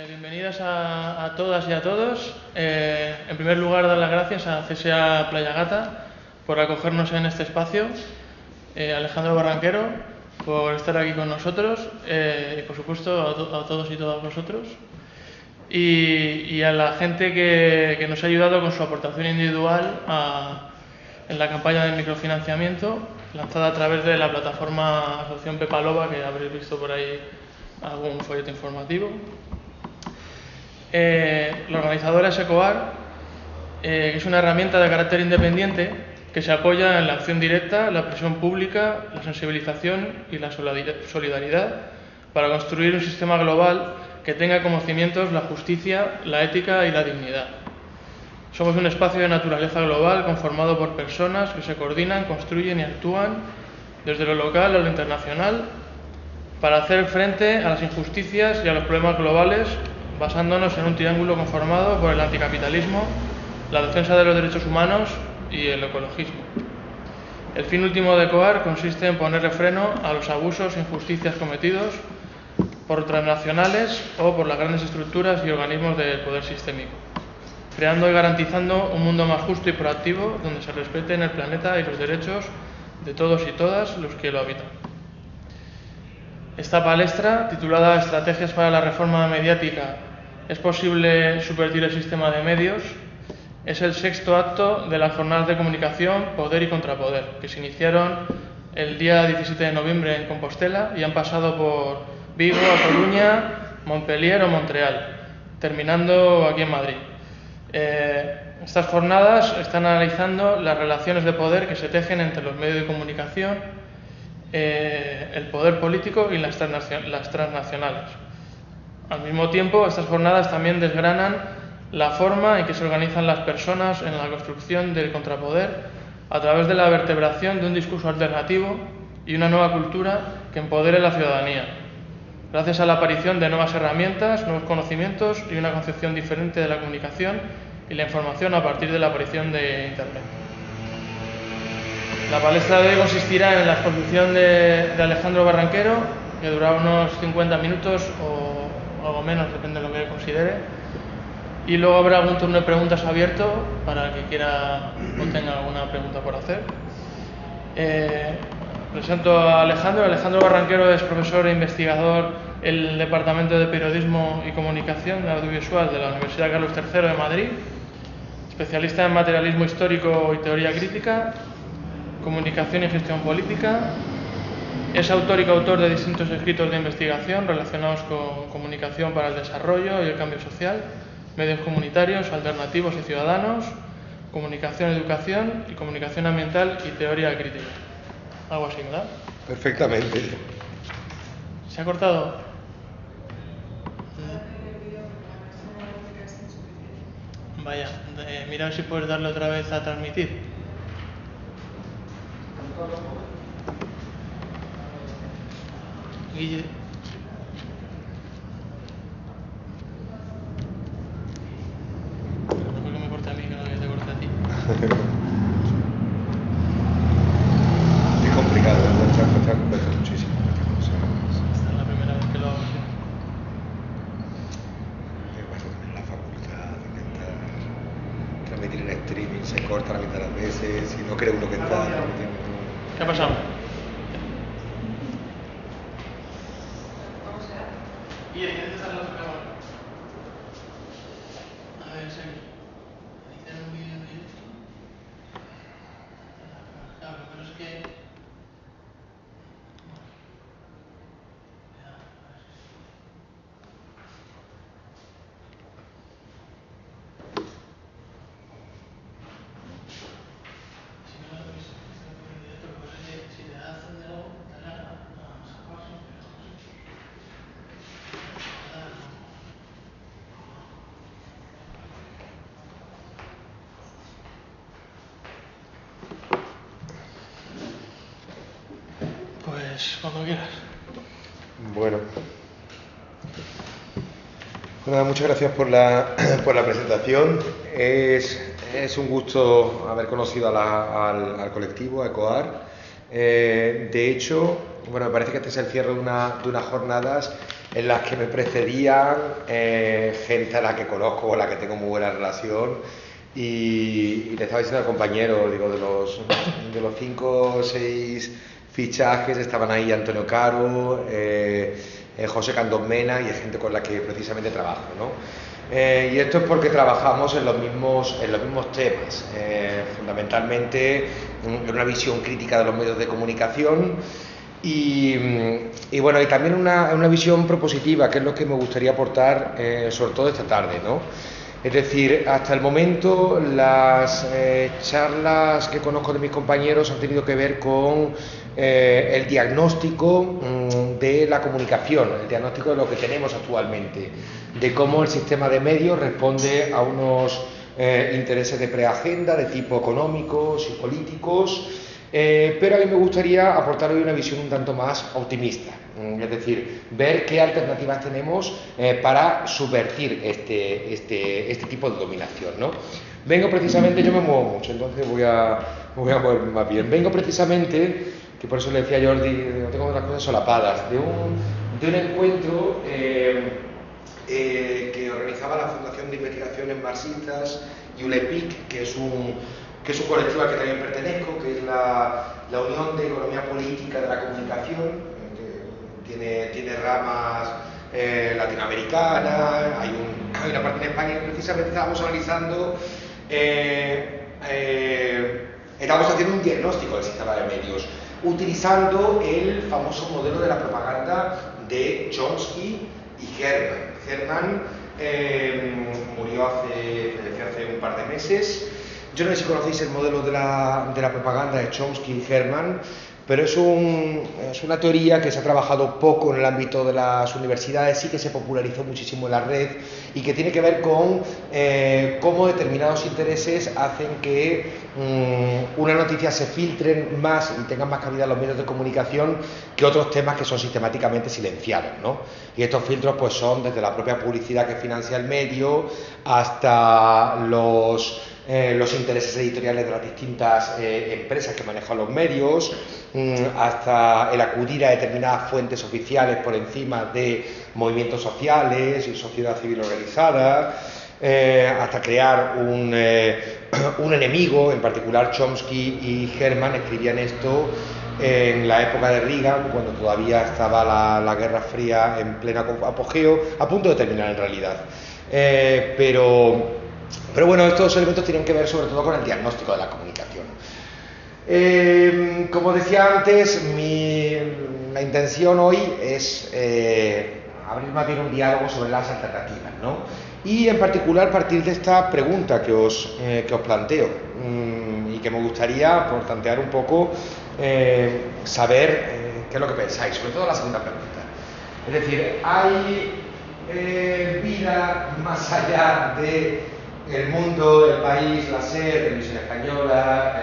Bienvenidas a todas y a todos. En primer lugar, dar las gracias a CSA Playa Gata por acogernos en este espacio, Alejandro Barranquero por estar aquí con nosotros y, por supuesto, a todos y todas vosotros. Y a la gente que nos ha ayudado con su aportación individual en la campaña de microfinanciamiento lanzada a través de la plataforma Asociación Pepalova, que habréis visto por ahí algún folleto informativo. La organizadora es ECOAR, que es una herramienta de carácter independiente que se apoya en la acción directa, la presión pública, la sensibilización y la solidaridad para construir un sistema global que tenga como cimientos la justicia, la ética y la dignidad. Somos un espacio de naturaleza global conformado por personas que se coordinan, construyen y actúan desde lo local a lo internacional para hacer frente a las injusticias y a los problemas globales, basándonos en un triángulo conformado por el anticapitalismo, la defensa de los derechos humanos y el ecologismo. El fin último de ECOAR consiste en ponerle freno a los abusos e injusticias cometidos por transnacionales o por las grandes estructuras y organismos del poder sistémico, creando y garantizando un mundo más justo y proactivo donde se respeten el planeta y los derechos de todos y todas los que lo habitan. Esta palestra, titulada Estrategias para la reforma mediática, ¿es posible subvertir el sistema de medios?, es el sexto acto de las jornadas de comunicación Poder y Contrapoder, que se iniciaron el día 17 de noviembre en Compostela y han pasado por Vigo, A Coruña, Montpellier o Montreal, terminando aquí en Madrid. Estas jornadas están analizando las relaciones de poder que se tejen entre los medios de comunicación, el poder político y las transnacionales. Al mismo tiempo, estas jornadas también desgranan la forma en que se organizan las personas en la construcción del contrapoder a través de la vertebración de un discurso alternativo y una nueva cultura que empodere la ciudadanía, gracias a la aparición de nuevas herramientas, nuevos conocimientos y una concepción diferente de la comunicación y la información a partir de la aparición de Internet. La palestra de hoy consistirá en la exposición de Alejandro Barranquero, que durará unos 50 minutos o algo menos, depende de lo que considere. Y luego habrá algún turno de preguntas abierto para el que quiera o tenga alguna pregunta por hacer. Presento a Alejandro. Alejandro Barranquero es profesor e investigador en el Departamento de Periodismo y Comunicación de Audiovisual de la Universidad Carlos III de Madrid, especialista en materialismo histórico y teoría crítica, comunicación y gestión política. Es autor y coautor de distintos escritos de investigación relacionados con comunicación para el desarrollo y el cambio social, medios comunitarios, alternativos y ciudadanos, comunicación, educación y comunicación ambiental y teoría crítica. Algo así, ¿verdad? Perfectamente. ¿Se ha cortado? Vaya, mira a ver si puedes darle otra vez a transmitir. Guille. Mejor que me corte a mí que no que te corte a ti. Es complicado, cuesta muchísimo. Esta es la primera vez que lo hago así. Me pasa también en la facultad, intentar transmitir en streaming, se corta la mitad de las veces y no cree uno que está transmitiendo. ¿Qué ha pasado? Y ¿quieres estar en la otra cámara? A ver, Sergio. ¿Iniciar un vídeo en directo? Claro, pero es que... Si no lo veis, en directo, lo que pasa es que si te hacen de algo, te hará más paso, pero... Pues cuando quieras. Bueno. Pues nada, muchas gracias por la presentación. Es un gusto haber conocido al colectivo, a ECOAR. De hecho, bueno, me parece que este es el cierre de unas jornadas en las que me precedían, gente a la que conozco, con la que tengo muy buena relación, y le estaba diciendo al compañero, digo, de los 5 o 6 fichajes estaban ahí Antonio Caro, José Candón-Mena, y es gente con la que precisamente trabajo, ¿no? Y esto es porque trabajamos en los mismos temas, fundamentalmente en una visión crítica de los medios de comunicación y bueno, y también una visión propositiva, que es lo que me gustaría aportar, sobre todo esta tarde, ¿no? Es decir, hasta el momento las charlas que conozco de mis compañeros han tenido que ver con el diagnóstico de la comunicación, el diagnóstico de lo que tenemos actualmente, de cómo el sistema de medios responde a unos intereses de preagenda de tipo económicos y políticos, pero a mí me gustaría aportar hoy una visión un tanto más optimista, es decir, ver qué alternativas tenemos para subvertir este tipo de dominación, ¿no? Vengo precisamente, yo me muevo mucho, entonces voy a moverme más bien. Vengo precisamente, que por eso le decía a Jordi, no tengo otras cosas solapadas, de un encuentro que organizaba la Fundación de Investigaciones Marxistas y ULEPIC, que es un colectivo al que también pertenezco, que es la Unión de Economía Política de la Comunicación, que tiene ramas latinoamericanas, hay una parte en España, y precisamente estábamos analizando, estábamos haciendo un diagnóstico del sistema de medios, utilizando el famoso modelo de la propaganda de Chomsky y Herman. Herman murió hace un par de meses. Yo no sé si conocéis el modelo de la propaganda de Chomsky y Herman, pero es una teoría que se ha trabajado poco en el ámbito de las universidades, sí que se popularizó muchísimo en la red, y que tiene que ver con cómo determinados intereses hacen que una noticia se filtren más y tengan más cabida en los medios de comunicación que otros temas que son sistemáticamente silenciados, ¿no? Y estos filtros pues son desde la propia publicidad que financia el medio hasta los intereses editoriales de las distintas empresas que manejan los medios, hasta el acudir a determinadas fuentes oficiales por encima de movimientos sociales y sociedad civil organizada, hasta crear un enemigo. En particular Chomsky y Herman escribían esto en la época de Reagan, cuando todavía estaba la Guerra Fría en pleno apogeo, a punto de terminar en realidad. Pero bueno, estos elementos tienen que ver sobre todo con el diagnóstico de la comunicación. Como decía antes, la intención hoy es abrir más bien un diálogo sobre las alternativas, ¿no? Y en particular partir de esta pregunta que os planteo, y que me gustaría por plantear un poco saber qué es lo que pensáis, sobre todo la segunda pregunta. Es decir, ¿hay vida más allá de el mundo, el país, la SER, Televisión Española,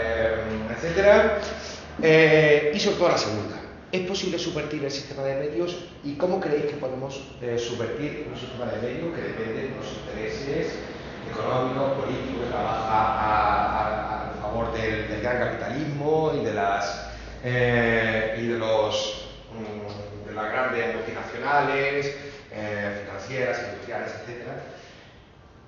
etcétera? Y sobre todo la segunda, ¿es posible subvertir el sistema de medios? ¿Y cómo creéis que podemos subvertir un sistema de medios que depende de los intereses económicos, políticos, que trabaja a favor del gran capitalismo y de las grandes multinacionales, financieras, industriales, etcétera?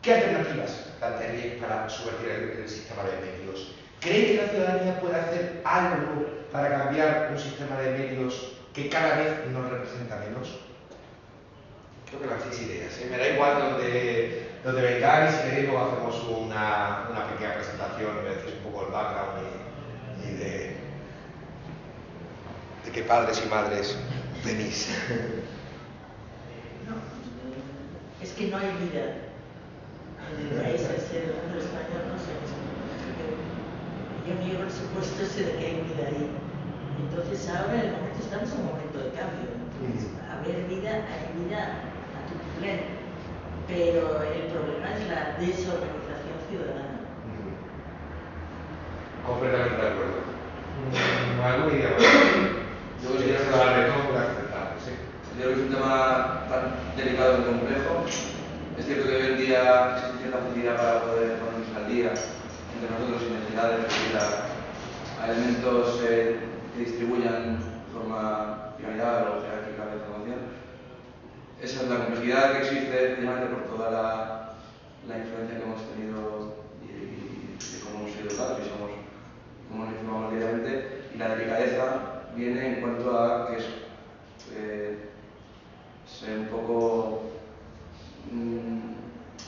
¿Qué alternativas plantearíais para subvertir el sistema de medios? ¿Creéis que la ciudadanía puede hacer algo para cambiar un sistema de medios que cada vez nos representa menos? Creo que lancéis ideas, ¿eh? Me da igual donde vengáis, si queréis luego hacemos una pequeña presentación, me decís un poco el background y de qué padres y madres venís. No, es que no hay vida. En el país al ser el mundo español no sé. Yo niego el supuesto ese de que hay vida ahí. Entonces ahora en el momento estamos en un momento de cambio. Entonces, haber vida, hay vida a tu nivel. Pero el problema es la desorganización ciudadana. Completamente de acuerdo. ¿Alguna idea más? Yo quisiera hablar de todo para aceptar, sí. Yo creo que es un tema tan delicado y complejo. Es cierto que hoy en día existe cierta facilidad para poder ponernos al día entre nosotros sin necesidad de recurrir a elementos que distribuyan de forma finalizada o jerárquica la información. la complejidad que existe, precisamente por toda la influencia que hemos tenido y de cómo hemos sido educados y cómo nos informamos diariamente, y la delicadeza viene en cuanto a que es un poco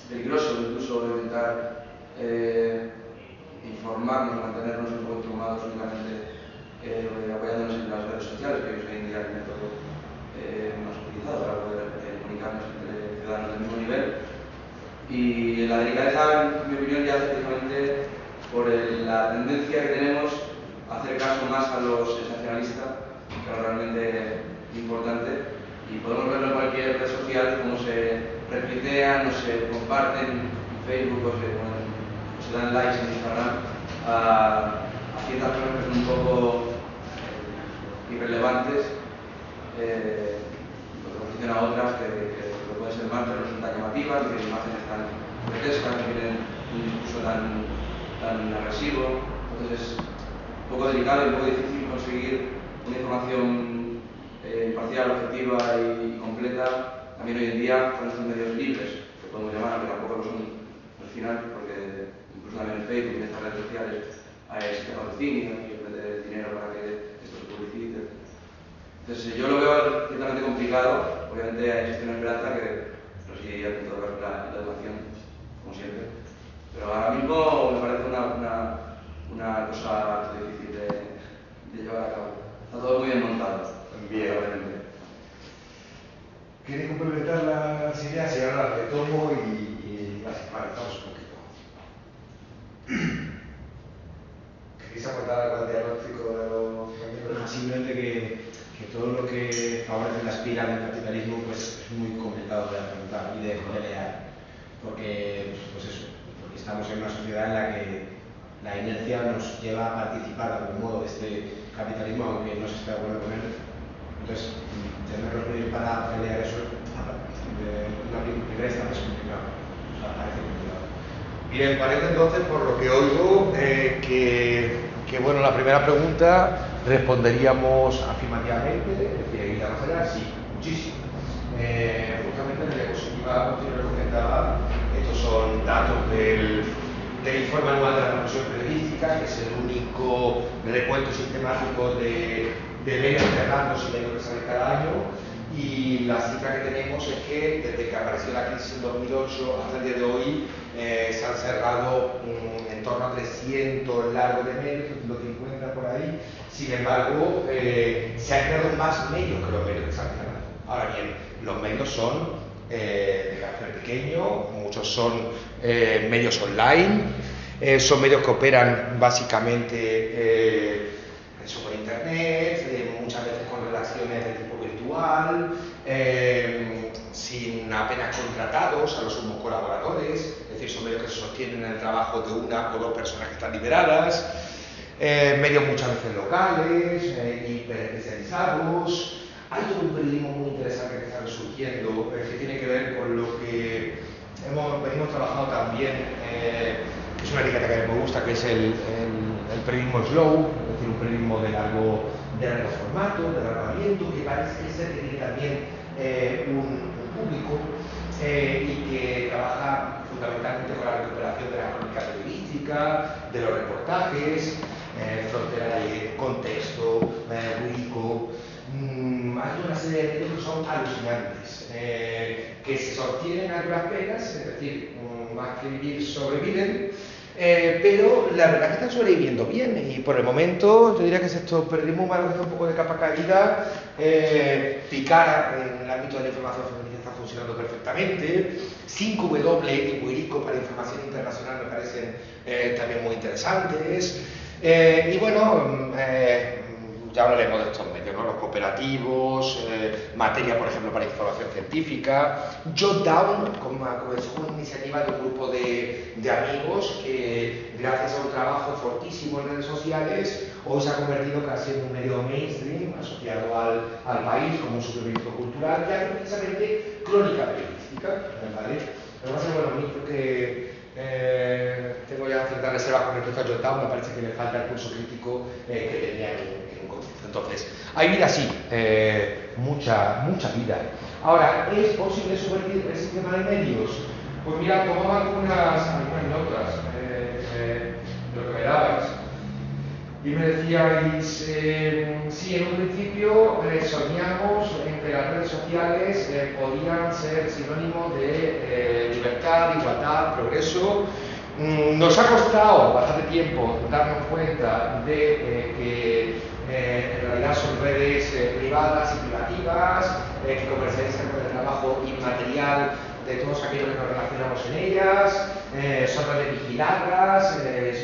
peligroso incluso intentar informarnos, mantenernos un poco informados únicamente apoyándonos en las redes sociales, que hoy en día es el método más utilizado para poder comunicarnos entre ciudadanos del mismo nivel. Y la delicadeza, en mi opinión, ya hace precisamente por la tendencia que tenemos a hacer caso más a lo sensacionalista que a lo realmente importante. Y podemos verlo en cualquier red social, cómo se retuitean o se comparten en Facebook o se dan likes en Instagram a ciertas cosas que son un poco irrelevantes, lo a otras que pueden ser más, pero no son tan llamativas, que imágenes tan grotescas, que tienen un discurso tan agresivo. Entonces es un poco delicado y un poco difícil conseguir una información imparcial, objetiva y completa, también hoy en día con estos medios libres, que podemos llamar, que tampoco lo son al final, porque incluso también en Facebook y en estas redes sociales existe patrocinio y ofrece dinero para que esto se publicite. Entonces yo lo veo ciertamente complicado. Obviamente existe una esperanza que residiría en todo caso la educación, como siempre, pero ahora mismo me parece una cosa difícil de llevar a cabo. Está todo muy bien montado. Bien. ¿Queréis complementar las ideas? Y ahora las retomo y las analizamos un poquito. ¿Queréis aportar algo al diagnóstico de los compañeros? Simplemente que todo lo que favorece la espiral del capitalismo pues, es muy complicado de afrontar y de pelear, porque estamos en una sociedad en la que la inercia nos lleva a participar de algún modo de este capitalismo, aunque no se esté de acuerdo con él. Entonces, tener los medios para pelear eso de una primera instancia es complicado. O sea, parece complicado. Bien, parece entonces, por lo que oigo, que bueno, la primera pregunta responderíamos afirmativamente, es decir, ir más allá, sí, muchísimo. Justamente en la diapositiva posterior que comentaba, estos son datos del informe anual de la profesión periodística, que es el único recuento sistemático de medios cerrados y medios que salen cada año, y la cifra que tenemos es que desde que apareció la crisis en 2008 hasta el día de hoy se han cerrado en torno a 300 largos de medios, 150 por ahí. Sin embargo, se han creado más medios que los medios que se han cerrado. Ahora bien, los medios son de carácter pequeño, muchos son medios online, son medios que operan básicamente por internet, muchas veces con relaciones de tipo virtual, sin apenas contratados, a los sumos colaboradores, es decir, son medios que se sostienen en el trabajo de una o dos personas que están liberadas, medios muchas veces locales, hiperespecializados. Hay todo un periodismo muy interesante que está resurgiendo, que tiene que ver con lo que hemos trabajado también, que es una etiqueta que me gusta, que es el periodismo slow, es decir, un periodismo de largo formato, de largo aliento, que parece ser que tiene también un público y que trabaja fundamentalmente con la recuperación de la crónica periodística, de los reportajes, frontera de contexto, Wikico. Hay una serie de medios que son alucinantes, que se sostienen a duras penas, es decir, más que vivir, sobreviven, pero la verdad es que están sobreviviendo bien, y por el momento yo diría que es esto periodismo humano que está un poco de capa caída. Picar en el ámbito de la información femenina está funcionando perfectamente. 5W y Wikico para información internacional me parecen también muy interesantes, y bueno, ya hablaremos de estos medios, ¿no? Los cooperativos, materia, por ejemplo, para información científica, Jotdown, como una iniciativa de un grupo de amigos que, gracias a un trabajo fortísimo en redes sociales, hoy se ha convertido casi en un medio mainstream asociado al país como un suplemento cultural, que hace precisamente crónica periodística, ¿vale? Pero más bueno, a mí creo que tengo ya ciertas reservas con respecto a Jotdown. Me parece que le falta el curso crítico que tenía en un comienzo. Entonces, hay vida sí, mucha vida. Ahora, ¿es posible subvertir el sistema de medios? Pues mira, tomaba algunas notas de lo que me dabais. Y me decíais, sí, en un principio soñamos en que las redes sociales podían ser sinónimo de libertad, igualdad, progreso. Nos ha costado bastante tiempo darnos cuenta de que en realidad son redes privadas y privativas, que comercializan con el trabajo inmaterial de todos aquellos que nos relacionamos en ellas, son redes vigiladas,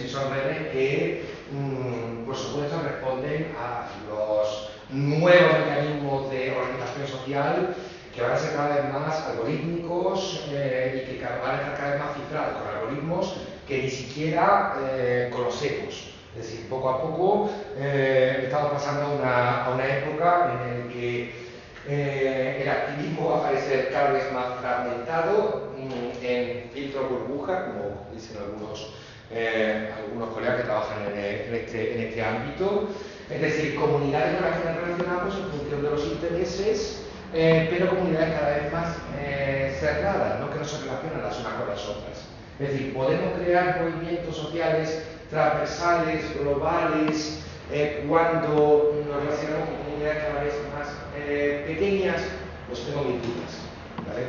son redes que por supuesto responden a los nuevos mecanismos de organización social que van a ser cada vez más algorítmicos y que van a estar cada vez más cifrados con algoritmos que ni siquiera conocemos. Es decir, poco a poco estamos pasando a una época en la que el activismo va a aparecer cada vez más fragmentado en filtros burbuja, como dicen algunos colegas que trabajan en este ámbito, es decir, comunidades con las que nos relacionamos en función de los intereses, pero comunidades cada vez más cerradas, ¿no? Que no se relacionan las unas con las otras. Es decir, podemos crear movimientos sociales transversales, globales, cuando nos relacionamos con comunidades cada vez más pequeñas, pues tengo mis dudas, ¿vale?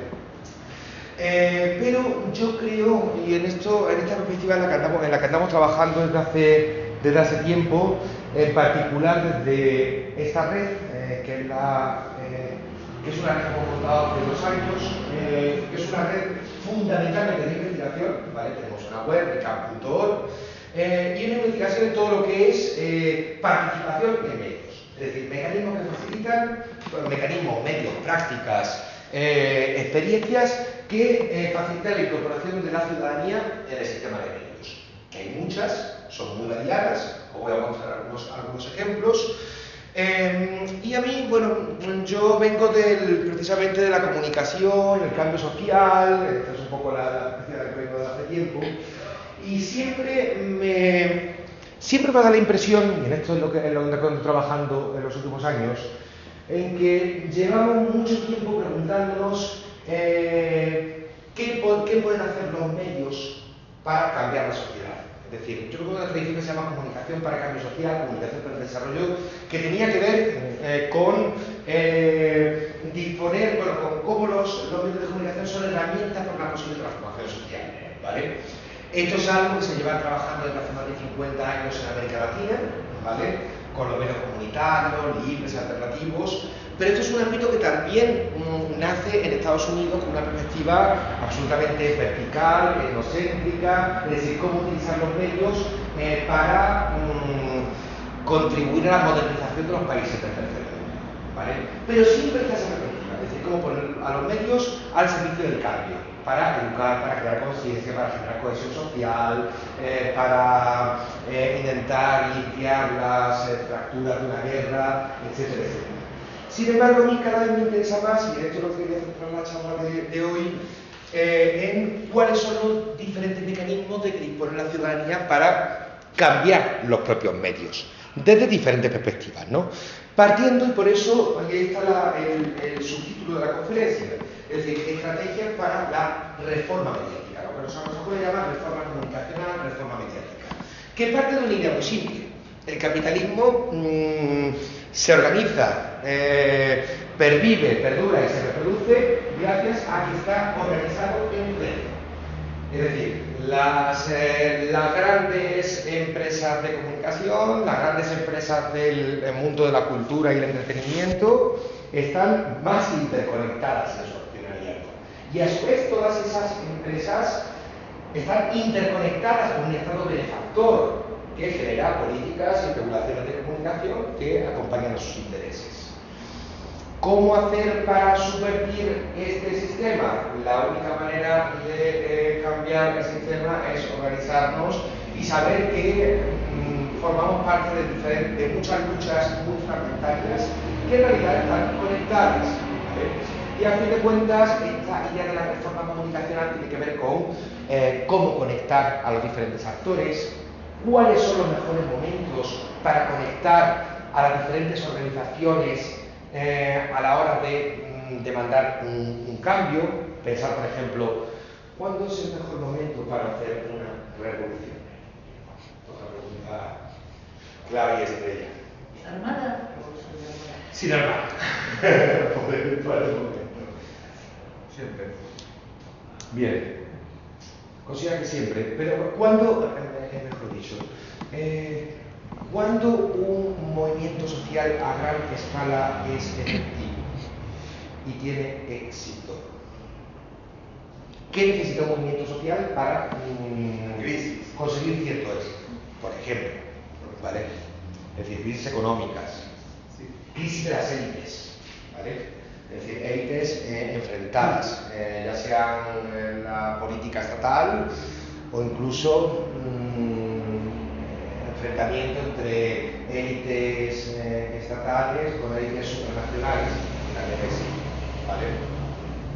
Pero yo creo, y en esta perspectiva en la que andamos trabajando desde hace tiempo, en particular desde esta red, que es una red que hemos montado hace 2 años, que es una red fundamentalmente de investigación, ¿vale? Tenemos una web, recap.org, y una investigación en todo lo que es participación en medios, es decir, mecanismos que facilitan, medios, prácticas, experiencias que facilitan la incorporación de la ciudadanía en el sistema de medios. Que hay muchas, son muy variadas, os voy a mostrar algunos ejemplos. Y a mí, bueno, yo vengo precisamente de la comunicación, el cambio social, esta es un poco la especialidad que vengo de hace tiempo, y siempre me da la impresión, y en esto es lo que estoy trabajando en los últimos años, en que llevamos mucho tiempo preguntándonos qué pueden hacer los medios para cambiar la sociedad. Es decir, yo creo que una tradición que se llama comunicación para el cambio social, comunicación para el desarrollo, que tenía que ver con disponer, con cómo los medios de comunicación son herramientas para una posible transformación social, ¿vale? Esto es algo que se lleva trabajando desde hace más de 50 años en América Latina, ¿vale? Con los medios comunitarios, libres, alternativos, pero esto es un ámbito que también nace en Estados Unidos con una perspectiva absolutamente vertical, etnocéntrica, es decir, cómo utilizar los medios para contribuir a la modernización de los países del tercer mundo, ¿vale? Pero siempre está esa perspectiva, es decir, cómo poner a los medios al servicio del cambio, para educar, para crear conciencia, para generar cohesión social, para intentar limpiar las fracturas de una guerra, etcétera, etcétera. Sin embargo, a mí cada vez me interesa más, y de hecho lo que quería centrar la charla de hoy, en cuáles son los diferentes mecanismos de que dispone la ciudadanía para cambiar los propios medios, desde diferentes perspectivas, ¿no? Partiendo, y por eso aquí está el subtítulo de la conferencia, es decir, estrategias para la reforma mediática, lo que se puede llamar reforma comunicacional, reforma mediática, que parte de una idea muy simple. El capitalismo se organiza, pervive, perdura y se reproduce gracias a que está organizado en red. Es decir, las grandes empresas de comunicación, las grandes empresas del mundo de la cultura y el entretenimiento están más interconectadas en su accionariado. Y a su vez todas esas empresas están interconectadas con un Estado benefactor que genera políticas y regulaciones de comunicación que acompañan a sus intereses. ¿Cómo hacer para subvertir este sistema? La única manera de cambiar el sistema es organizarnos y saber que formamos parte de muchas luchas muy fragmentarias que en realidad están conectadas, ¿vale? Y a fin de cuentas, esta idea de la reforma comunicacional tiene que ver con cómo conectar a los diferentes actores, cuáles son los mejores momentos para conectar a las diferentes organizaciones a la hora de demandar un cambio. Pensar, por ejemplo, ¿cuándo es el mejor momento para hacer una revolución? Otra pregunta clave y estrella. ¿Armada? Sin armada. Poder para el momento. Siempre. Bien. Considera que siempre. Pero ¿cuándo, mejor dicho, cuándo un movimiento social a gran escala es efectivo y tiene éxito? ¿Qué necesita un movimiento social para conseguir cierto éxito? Por ejemplo, ¿vale? Es decir, crisis económicas, crisis de las élites, ¿vale? Es decir, élites enfrentadas, ya sean en la política estatal o incluso enfrentamiento entre élites estatales con élites supranacionales, también existe, ¿vale?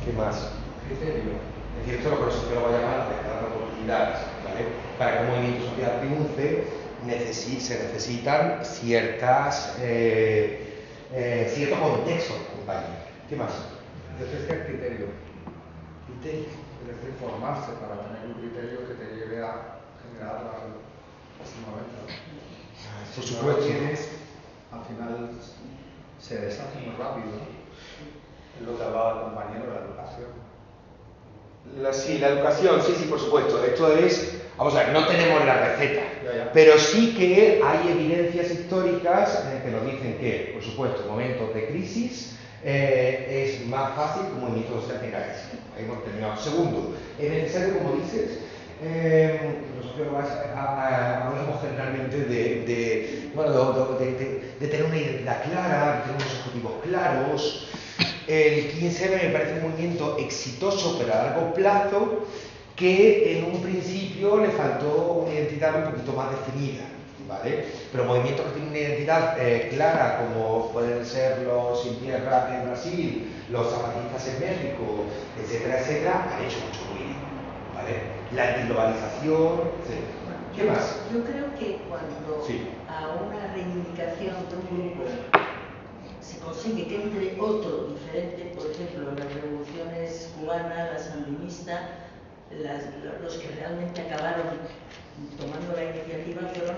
¿Qué más? Criterio. Es decir, esto es lo que los sociólogos llaman la descarga de oportunidades, ¿vale? Para que un movimiento social triunfe se necesitan cierto contexto, compañero. ¿Qué más? Necesita el criterio. Criterio. Es decir, formarse para tener un criterio que te lleve a generar próximamente. Por supuesto. Al final se deshace muy rápido. Es lo que hablaba el compañero de la educación. Sí, la educación, sí, por supuesto. Esto es, vamos a ver, no tenemos la receta, pero sí que hay evidencias históricas que nos dicen que, por supuesto, en momentos de crisis es más fácil que un movimiento social tenga éxito. Ahí hemos terminado. Segundo, es necesario, como dices, los sociólogos hablamos generalmente de tener una identidad clara, de tener unos objetivos claros. El 15M me parece un movimiento exitoso, pero a largo plazo, que en un principio le faltó una identidad un poquito más definida, ¿vale? Pero movimientos que tienen una identidad clara, como pueden ser los Sin Tierra en Brasil, los zapatistas en México, etcétera, etcétera, han hecho mucho ruido, ¿vale? La antiglobalización, etcétera. ¿Qué más? Yo creo que cuando a una reivindicación de un grupo se consigue que entre otro diferente, por ejemplo, las revoluciones cubanas, la sandinista, los que realmente acabaron tomando la iniciativa fueron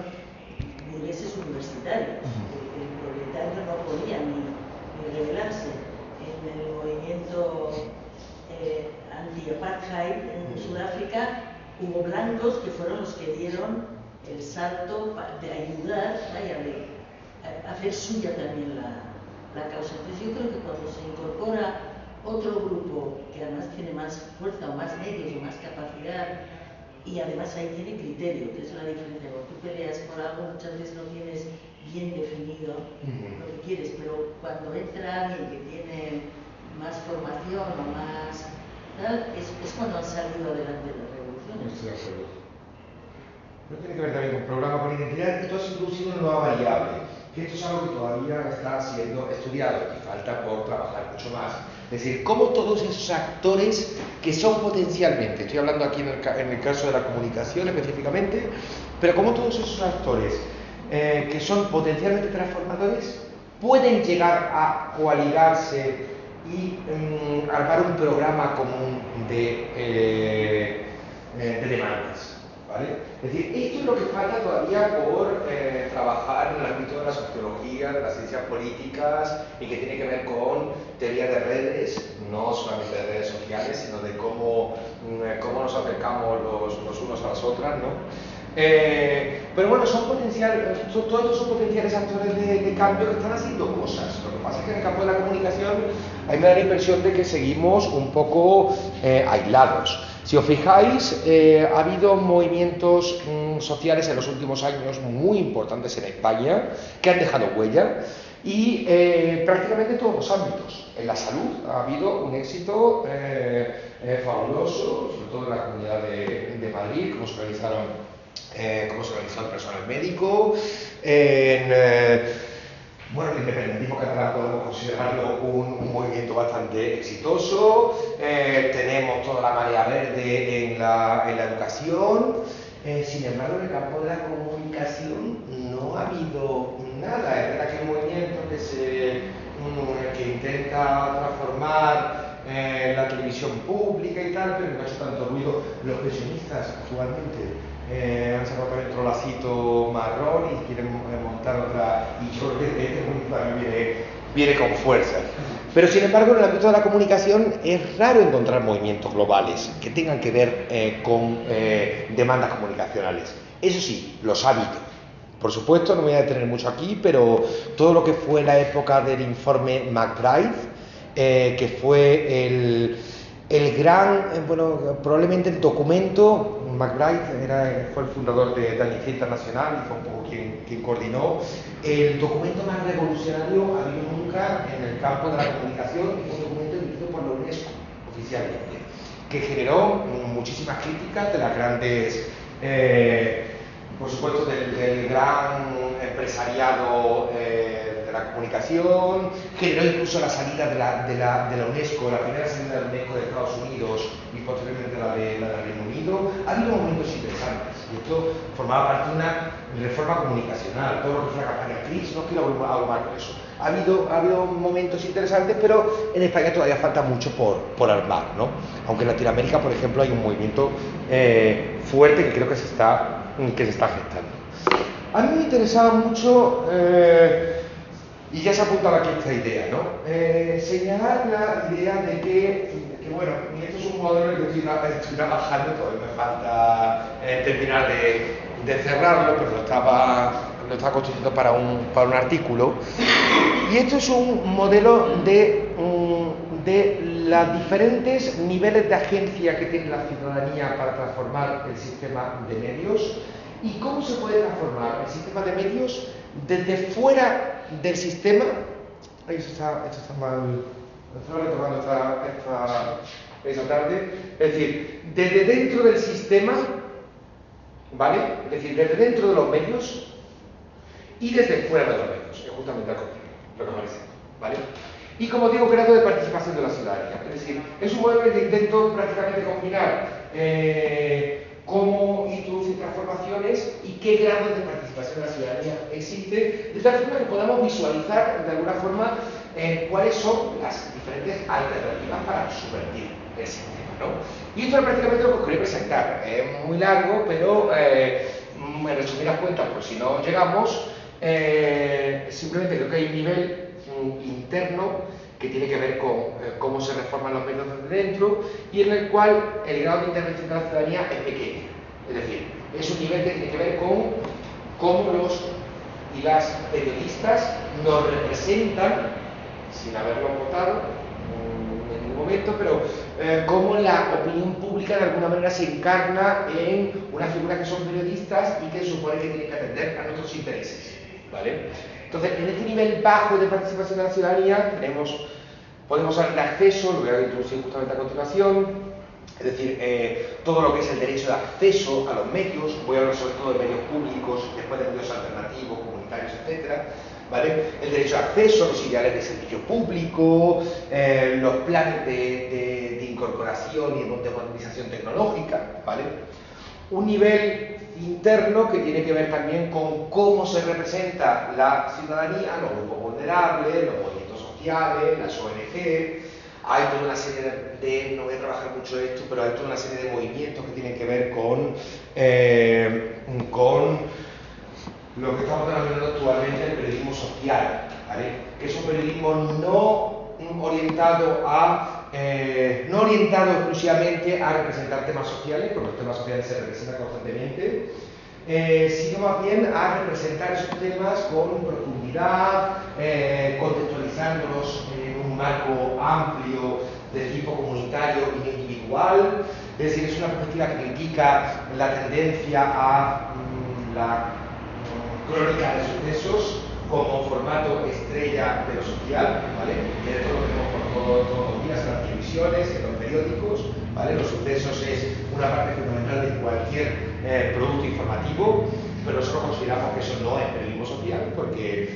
burgueses universitarios. El proletario no podía ni rebelarse. En el movimiento anti-apartheid en Sudáfrica hubo blancos que fueron los que dieron el salto de ayudar a hacer suya también la causa. Entonces yo creo que cuando se incorpora otro grupo que además tiene más fuerza o más medios o más capacidad y además ahí tiene criterio, que es la diferencia. Cuando tú peleas por algo muchas veces no tienes bien definido lo que quieres, pero cuando entra alguien que tiene más formación o más tal, es cuando han salido adelante las revoluciones. Estoy de acuerdo. Pero tiene que ver también con programa por identidad y tú has introducido una nueva variable, que esto es algo que todavía está siendo estudiado y falta por trabajar mucho más. Es decir, cómo todos esos actores que son potencialmente, estoy hablando aquí en el caso de la comunicación específicamente, pero cómo todos esos actores que son potencialmente transformadores pueden llegar a coaligarse y armar un programa común de demandas. ¿Vale? Es decir, esto es lo que falta todavía por trabajar en el ámbito de la sociología, de las ciencias políticas y que tiene que ver con teoría de redes, no solamente de redes sociales, sino de cómo nos acercamos los unos a las otras, ¿no? Pero bueno, todos estos son potenciales actores de cambio que están haciendo cosas. Lo que pasa es que en el campo de la comunicación a mí me da la impresión de que seguimos un poco aislados. Si os fijáis, ha habido movimientos sociales en los últimos años muy importantes en España que han dejado huella y prácticamente en todos los ámbitos. En la salud ha habido un éxito fabuloso, sobre todo en la Comunidad de Madrid, cómo se organizó el personal médico, bueno, el independentismo catalán podemos considerarlo un movimiento bastante exitoso. Tenemos toda la marea verde en la educación. Sin embargo, en el campo de la comunicación no ha habido nada, es verdad que hay un movimiento que intenta transformar la televisión pública y tal, pero no ha hecho tanto ruido. Los pensionistas actualmente han sacado también otro lacito marrón y quieren montar otra, y yo creo que este movimiento también viene con fuerza. Pero sin embargo, en el ámbito de la comunicación es raro encontrar movimientos globales que tengan que ver con demandas comunicacionales. Eso sí, los ha habido. Por supuesto, no me voy a detener mucho aquí, pero todo lo que fue la época del informe McBride, que fue el gran, probablemente el documento, McBride fue el fundador de Amnistía Internacional y fue un poco quien coordinó, el documento más revolucionario habido nunca en el campo de la comunicación, y fue un documento dirigido por la UNESCO oficialmente, que generó muchísimas críticas de las grandes, por supuesto, del gran empresariado de la comunicación, generó incluso la salida de la UNESCO, la primera salida de la UNESCO de Estados Unidos y posteriormente la de Reino Unido. Ha habido momentos interesantes y esto formaba parte de una reforma comunicacional, todo lo que fue la campaña CRIS, no quiero abrumar con eso. Ha habido momentos interesantes, pero en España todavía falta mucho por armar, ¿no? Aunque en Latinoamérica, por ejemplo, hay un movimiento fuerte que creo que se está gestando. A mí me interesaba mucho, y ya se apuntaba aquí esta idea, ¿no? Señalar la idea de que bueno, y esto es un modelo en el que estoy trabajando, todavía me falta terminar de cerrarlo, pero lo estaba construyendo para un artículo. Y esto es un modelo de los diferentes niveles de agencia que tiene la ciudadanía para transformar el sistema de medios y cómo se puede transformar el sistema de medios desde fuera del sistema. Esto está mal, estaba retomando esta tarde. Es decir, desde dentro del sistema, ¿vale? Es decir, desde dentro de los medios y desde fuera de los medios, es justamente lo que parece, ¿vale? Y como digo, grado de participación de la ciudadanía. Es decir, es un modelo que intento prácticamente combinar cómo introducir transformaciones y qué grado de participación de la ciudadanía existe, de tal forma que podamos visualizar de alguna forma cuáles son las diferentes alternativas para subvertir el sistema, ¿no? Y esto es prácticamente lo que quería presentar. Es muy largo, pero en resumidas cuentas, por si no llegamos, simplemente creo que hay un nivel interno que tiene que ver con cómo se reforman los medios desde dentro y en el cual el grado de intervención de la ciudadanía es pequeño. Es decir, es un nivel que tiene que ver con cómo los y las periodistas nos representan, sin haberlo votado en ningún momento, pero cómo la opinión pública de alguna manera se encarna en una figura que son periodistas y que supone que tienen que atender a nuestros intereses, ¿vale? Entonces, en este nivel bajo de participación de la ciudadanía podemos hablar de acceso, lo voy a introducir justamente a continuación, es decir, todo lo que es el derecho de acceso a los medios, voy a hablar sobre todo de medios públicos, después de medios alternativos, comunitarios, etc. ¿Vale? El derecho de acceso, los ideales de servicio público, los planes de incorporación y de modernización tecnológica, ¿vale? Un nivel interno que tiene que ver también con cómo se representa la ciudadanía, los grupos vulnerables, los movimientos sociales, las ONG. Hay toda una serie no voy a trabajar mucho esto, pero hay toda una serie de movimientos que tienen que ver con lo que estamos denominando actualmente el periodismo social, ¿vale? Que es un periodismo no orientado exclusivamente a representar temas sociales, porque los temas sociales se representan constantemente, sino más bien a representar esos temas con profundidad, contextualizándolos en un marco amplio de tipo comunitario y individual. Es decir, es una perspectiva que critica la tendencia a la crónica de sucesos como formato estrella de lo social, ¿vale? Y esto lo vemos por todos los días en las televisiones, en los periódicos, ¿vale? Los sucesos es una parte fundamental de cualquier producto informativo, pero nosotros consideramos que eso no es periodismo social, porque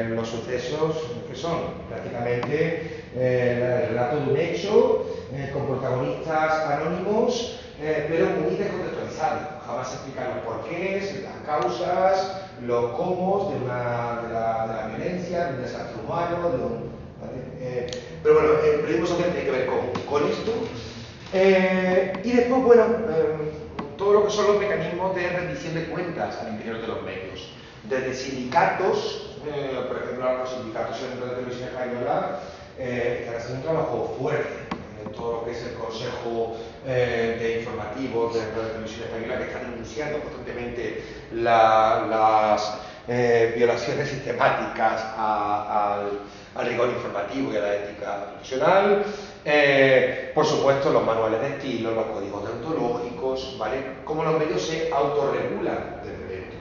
los sucesos, que son prácticamente el relato de un hecho, con protagonistas anónimos, pero muy descontextualizados. Jamás explicar los porqués, las causas, los cómo de la violencia, de un desastre humano, ¿vale? Pero bueno, el periodismo social tiene que ver con esto. Y después, bueno, todo lo que son los mecanismos de rendición de cuentas al interior de los medios. Desde sindicatos, por ejemplo, los sindicatos en la televisión española están haciendo un trabajo fuerte en todo lo que es el Consejo de Informativos de la televisión española, que están denunciando constantemente las violaciones sistemáticas al rigor informativo y a la ética profesional. Por supuesto, los manuales de estilo, los códigos deontológicos, ¿vale? Cómo los medios se autorregulan desde dentro.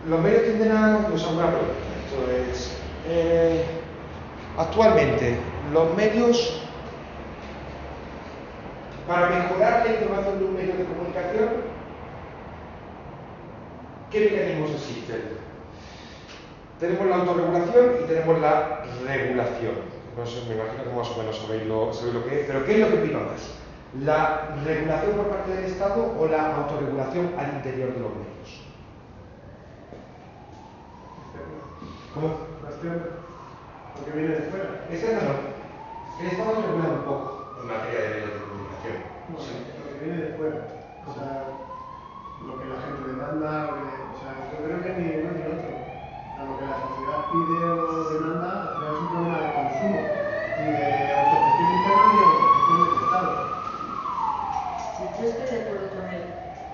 Los medios tienden a... Pues alguna pregunta. Esto es... actualmente, los medios, para mejorar la información de un medio de comunicación, ¿qué mecanismos existen? Tenemos la autorregulación y tenemos la regulación. No sé, me imagino que más o menos sabéis lo que es, pero ¿qué es lo que prima más? ¿La regulación por parte del Estado o la autorregulación al interior de los medios? ¿Cómo? Lo que viene de fuera. Externo no. El Estado regula un poco en materia de medios de comunicación. No, sí. Lo que viene de fuera. O sea, lo que la gente demanda, o sea, yo creo que ni uno ni otro. O sea, lo que la sociedad pide o demanda no es un problema de consumo, ni de autogestión interna ni de autogestión del Estado. Sí, yo estoy de acuerdo con él,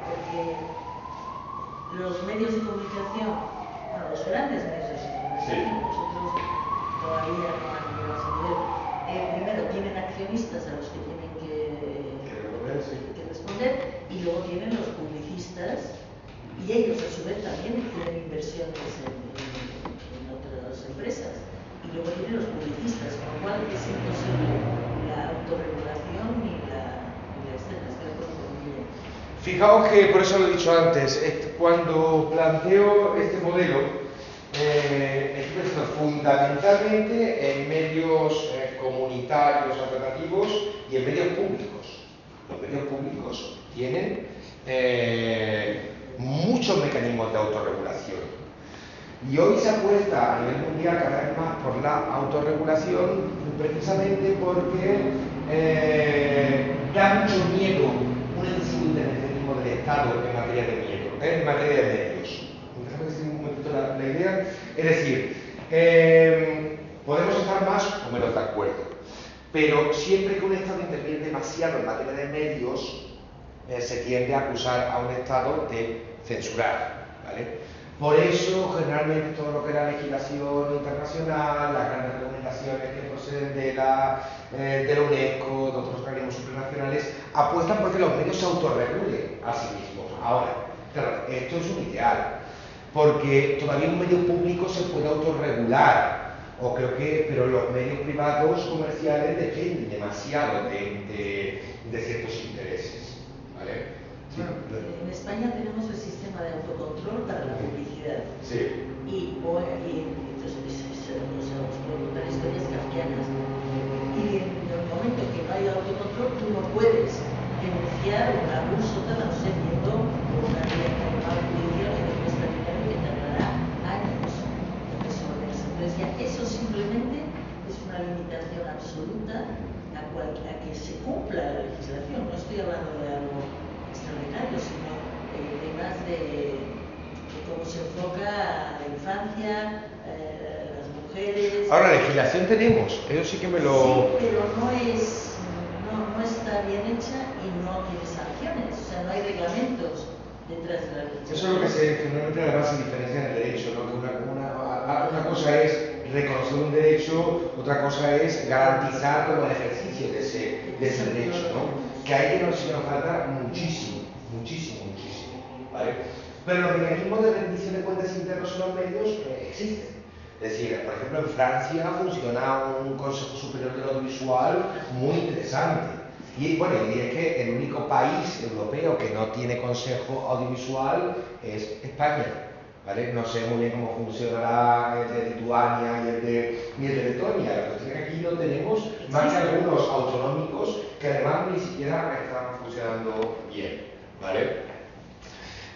porque los medios de comunicación, bueno, los grandes medios de comunicación, nosotros todavía no han llegado a ese nivel. Primero tienen accionistas a los que tienen que responder, y luego tienen los publicistas, y ellos a su vez también tienen inversiones en otras empresas, y luego tienen los publicistas, con lo cual es imposible la autorregulación ni la externa. Estoy de acuerdo con Guille. Fijaos que, por eso lo he dicho antes, cuando planteo este modelo, expreso fundamentalmente en medios comunitarios alternativos y en medios públicos. Los medios públicos tienen muchos mecanismos de autorregulación. Y hoy se apuesta a nivel mundial cada vez más por la autorregulación, precisamente porque da mucho miedo un excesivo intervencionismo del Estado en materia de miedo, en materia de medios. Déjame decir un momentito la idea. Es decir, podemos estar más o menos de acuerdo, pero siempre que un Estado interviene demasiado en materia de medios, se tiende a acusar a un Estado de censurar, ¿vale? Por eso, generalmente, todo lo que es la legislación internacional, las grandes recomendaciones que proceden de la UNESCO, de otros organismos supranacionales, apuestan porque los medios se autorregulen a sí mismos. Ahora, claro, esto es un ideal, porque todavía un medio público se puede autorregular, pero los medios privados comerciales dependen demasiado de ciertos intereses, ¿vale? Sí. En España tenemos el sistema de autocontrol para la publicidad. Sí. Y entonces nos puede contar historias kafkianas. Y en el momento que no hay autocontrol, tú no puedes denunciar un abuso tan viendo una normal judicial que te cuesta dinero y que tardará años en resolverse. Entonces ya eso simplemente es una limitación absoluta a que se cumpla la legislación. No estoy hablando de algo extraordinario, sino temas de cómo se enfoca la infancia, las mujeres. Ahora, legislación tenemos, eso sí que me lo... Sí, pero no está bien hecha y no tiene sanciones, o sea, no hay reglamentos detrás de la legislación. Eso es lo que generalmente además se diferencia en el derecho, ¿no? Que una cosa es reconocer un derecho, otra cosa es garantizar como el ejercicio de ese derecho, ¿no? Que ahí nos falta muchísimo, ¿vale? Pero los mecanismos de rendición de cuentas internos en los medios existen. Es decir, por ejemplo, en Francia funciona un Consejo Superior del Audiovisual muy interesante. Y bueno, y es que el único país europeo que no tiene Consejo Audiovisual es España, ¿vale? No sé muy bien cómo funcionará el de Lituania y el de Letonia. La cuestión es que aquí no tenemos más que algunos autonómicos que además ni siquiera están funcionando bien, ¿vale?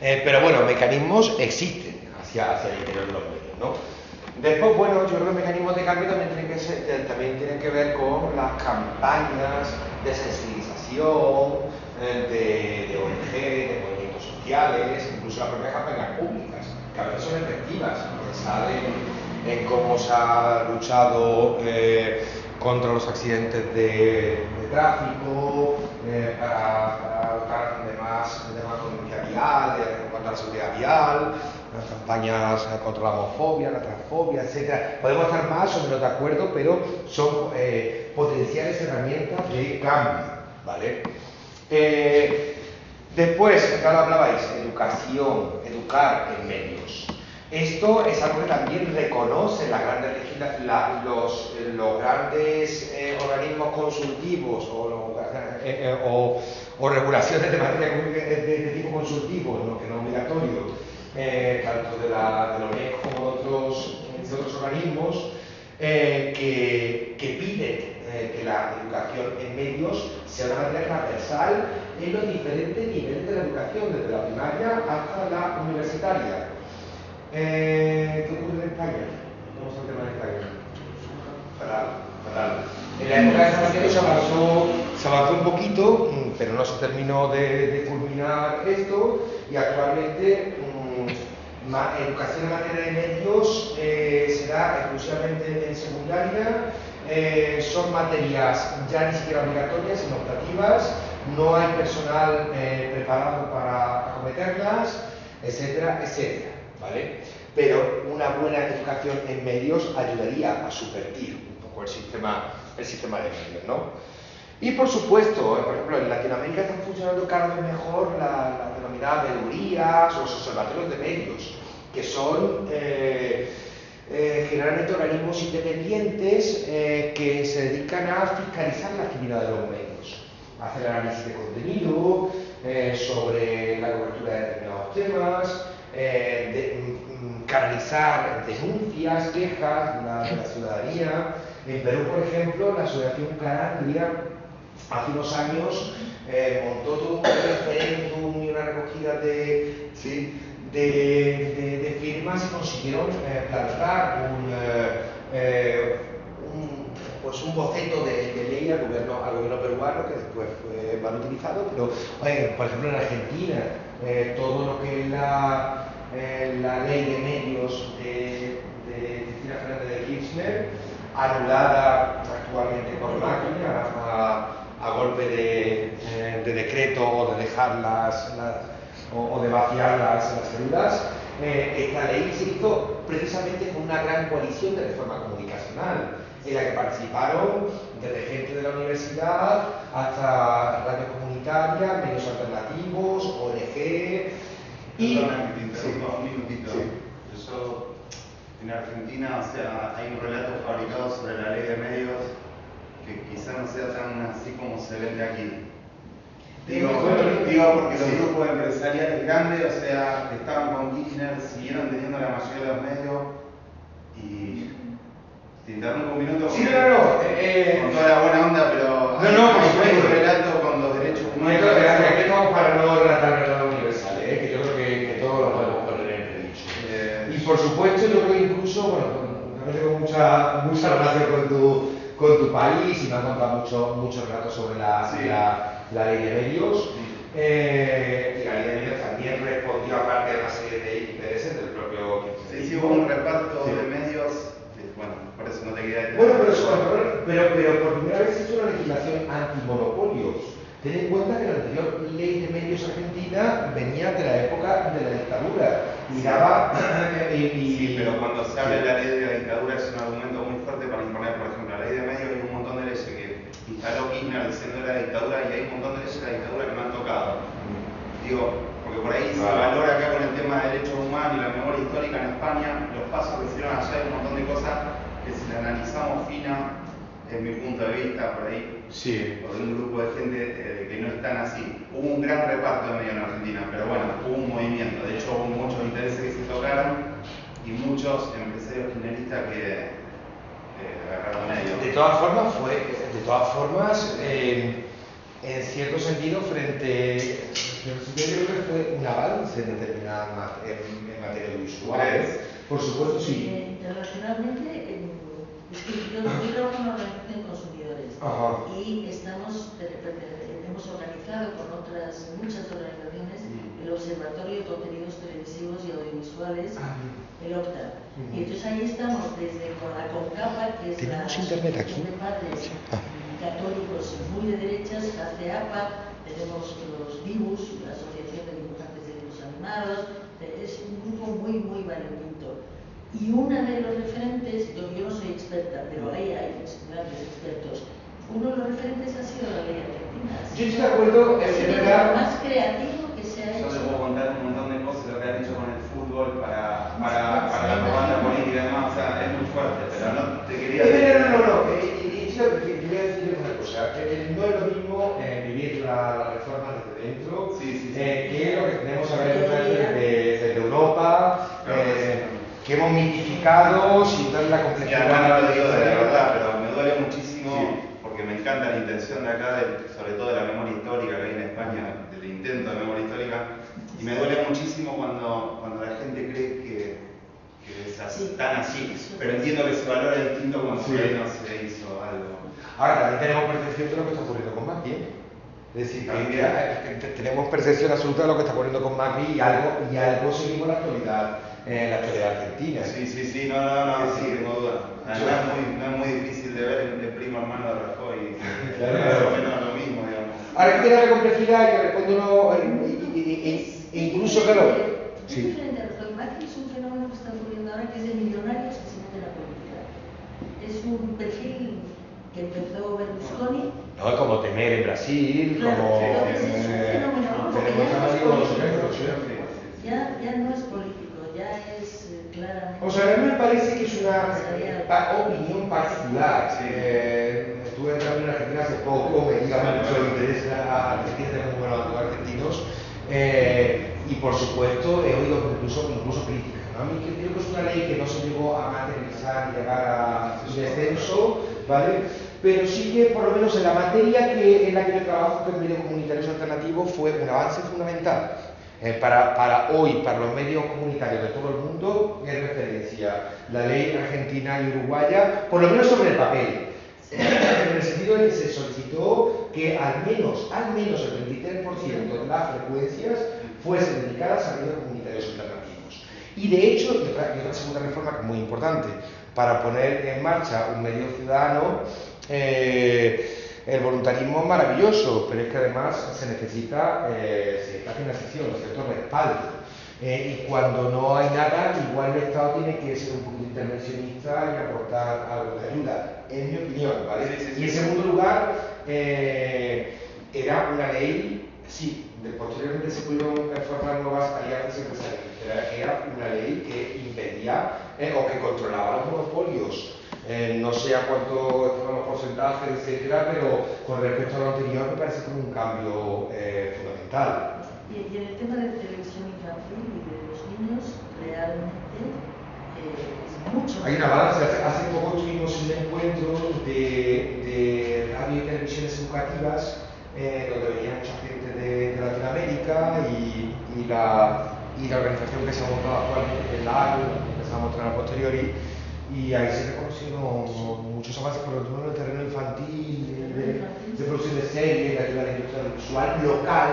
Pero bueno, mecanismos existen hacia el interior de los medios, ¿no? Después, bueno, yo creo que mecanismos de cambio también tienen que ver con las campañas de sensibilización de ONG, de movimientos sociales, incluso las propias campañas públicas, que a veces son efectivas. Pensar en cómo se ha luchado contra los accidentes de tráfico, para dotar de más conciencia vial, contra la seguridad vial, las campañas contra la homofobia, la transfobia, etc. Podemos estar más o menos de acuerdo, pero son potenciales herramientas de cambio, ¿vale? Después, ya lo hablabais, educación, educar en medios. Esto es algo que también reconocen las grandes los grandes organismos consultivos o regulaciones de materia de tipo consultivo, ¿no? Que no obligatorio, tanto de la ONEC como de otros organismos, que piden que la educación en medios sea una materia transversal en los diferentes niveles de la educación, desde la primaria hasta la universitaria. ¿Qué ocurre en España? Vamos al tema de España. Fatal. En la época de Zapatero se avanzó un poquito, pero no se terminó de culminar esto, y actualmente educación en materia de medios se da exclusivamente en secundaria. Son materias ya ni siquiera obligatorias, sino optativas. No hay personal preparado para acometerlas, etcétera, etcétera. ¿Vale? Pero una buena educación en medios ayudaría a subvertir un poco el sistema de medios, ¿no? Y por supuesto, por ejemplo, en Latinoamérica están funcionando cada vez mejor las denominadas veedurías o los observatorios de medios, que son generalmente organismos independientes que se dedican a fiscalizar la actividad de los medios, hacer análisis de contenido, sobre la cobertura de determinados temas, canalizar denuncias, quejas de la ciudadanía. En Perú, por ejemplo, la Asociación Canaria hace unos años montó todo un referéndum y una recogida de firmas y consiguieron plantar un boceto de ley al gobierno peruano, que después fue mal utilizado, pero por ejemplo en Argentina todo lo que es la ley de medios de Cristina Fernández de Kirchner, anulada actualmente por Macri a golpe de decreto o de dejarlas o de vaciar las células. Esta ley se hizo precisamente con una gran coalición de reforma comunicacional, en la que participaron desde gente de la universidad hasta radios comunitarias, medios alternativos, ONG y... Perdóname, te interrumpo un minutito. Sí. Yo, en Argentina, o sea, hay un relato fabricado sobre la ley de medios que quizá no sea tan así como se vende aquí. Digo porque los grupos empresariales grandes, o sea, estaban con Kirchner, siguieron teniendo la mayoría de los medios y... Te interrumpo un minuto. Sí, no. Con toda la buena onda, pero... hay un relato con los derechos humanos. Aquí no, para no relatar verdad universal, que yo creo que todos lo podemos poner en entredicho. Y por supuesto, yo creo que incluso, bueno, también tengo mucha relación con tu país y me han contado muchos relatos sobre la ley de medios. Y la ley de medios también respondió a parte de una serie de intereses del propio... Sí, hubo un reparto de medios. Bueno, por eso no te quería decir. Bueno, pero por primera vez se hizo una legislación antimonopolios. Ten en cuenta que la anterior ley de medios argentina venía de la época de la dictadura y daba... Sí, pero cuando se habla de la ley de la dictadura es un argumento muy fuerte para imponer, por ejemplo, la ley de medios y un montón de leyes que instaló Kirchner diciendo de la dictadura, y hay un montón de leyes de la dictadura que no han tocado. Digo, porque por ahí se valora acá con el tema de derechos humanos y la memoria histórica en España, los pasos que hicieron allá, hay un montón de cosas que si la analizamos fina, desde mi punto de vista, por ahí, o de un grupo de gente que no están así. Hubo un gran reparto de medios en Argentina, pero bueno, hubo un movimiento, de hecho hubo muchos intereses que se tocaron y muchos empresarios kirchneristas que agarraron medios. De todas formas, en cierto sentido, yo creo que fue un avance en materia de usuarios. Por supuesto, sí. Internacionalmente, es que yo trabajo en una organización de consumidores. Ajá. Y hemos organizado con muchas organizaciones el Observatorio de Contenidos Televisivos y Audiovisuales, el OCTA. Y entonces ahí estamos desde con la CONCAPA, que es la Asociación de Padres Católicos muy de derechas, la CEAPA, tenemos los DIBUS, la Asociación de Dibujantes de Dibujos Animados, es un grupo muy, muy valiosito. Y una de los referentes, yo no soy experta, pero ahí hay grandes expertos. Uno de los referentes ha sido la ley argentina. Yo estoy de acuerdo, es lo más creativo que se ha hecho. Yo te puedo contar un montón de cosas, lo que has dicho con el fútbol para la propaganda política y demás, o sea, es muy fuerte, pero no te quería decir. No. Y yo voy a decir una cosa, no es lo mismo vivir la reforma desde dentro, que lo que tenemos a ver desde Europa, que hemos mitificado sin dar la complejidad. Ya, no lo digo de la verdad, pero me duele muchísimo porque me encanta la intención de acá, sobre todo de la memoria histórica que hay en España, del intento de memoria histórica, y me duele muchísimo cuando la gente cree que es tan así, pero entiendo que se valora distinto cuando no se hizo algo. Ahora, también tenemos percepción de lo que está ocurriendo con Macri. Es decir, que tenemos percepción absoluta de lo que está ocurriendo con Macri y algo seguimos la actualidad argentina. Sí, no, tengo duda. Además, no es muy difícil de ver el primo hermano de Rajoy, más o menos lo mismo, digamos. Ahora, que tiene la complejidad que responde uno, incluso, claro. Es diferente a Rajoy. Macri es un fenómeno que está ocurriendo ahora, que es de millonarios que se meten a la política. Es un perfil que empezó Berlusconi. No, como Temer en Brasil, claro, como ya no es político, ya es claramente. O sea, a mí me parece que es una opinión particular. Estuve entrando en Argentina hace poco, me diga mucho el interés a Argentina, tenemos muy buenos argentinos, y por supuesto he oído incluso críticas. A mí creo que es una ley que no se llegó a materializar y llegar a un descenso, ¿vale? Pero sí que por lo menos en la materia en la que yo trabajo, que es medios comunitarios alternativos, fue un avance fundamental. Para hoy, para los medios comunitarios de todo el mundo, es referencia la ley argentina y uruguaya, por lo menos sobre el papel, en el sentido de que se solicitó que al menos el 23% de las frecuencias fuesen dedicadas a medios comunitarios alternativos. Y de hecho, y otra segunda reforma que es muy importante, para poner en marcha un medio ciudadano, el voluntarismo es maravilloso, pero es que además se necesita cierta financiación, cierto respaldo. Y cuando no hay nada, igual el Estado tiene que ser un poquito intervencionista y aportar algo de ayuda, en mi opinión, ¿vale? Y en segundo lugar, era una ley, posteriormente se pudieron formar nuevas alianzas empresariales, era una ley que impedía o que controlaba los monopolios. No sé a cuánto estaban los porcentajes, etcétera, pero con respecto a lo anterior me parece como un cambio fundamental. Y en el tema de televisión infantil y de los niños, realmente es mucho. Hay un avance. Hace poco tuvimos un encuentro de radio y televisiones educativas donde venía mucha gente de Latinoamérica y la organización que se ha montado actualmente, el LAG, que se ha montado a posteriori, y ahí se reconocieron muchos avances, por ejemplo, en el terreno infantil, de producción de series, de ayuda a la industria audiovisual local,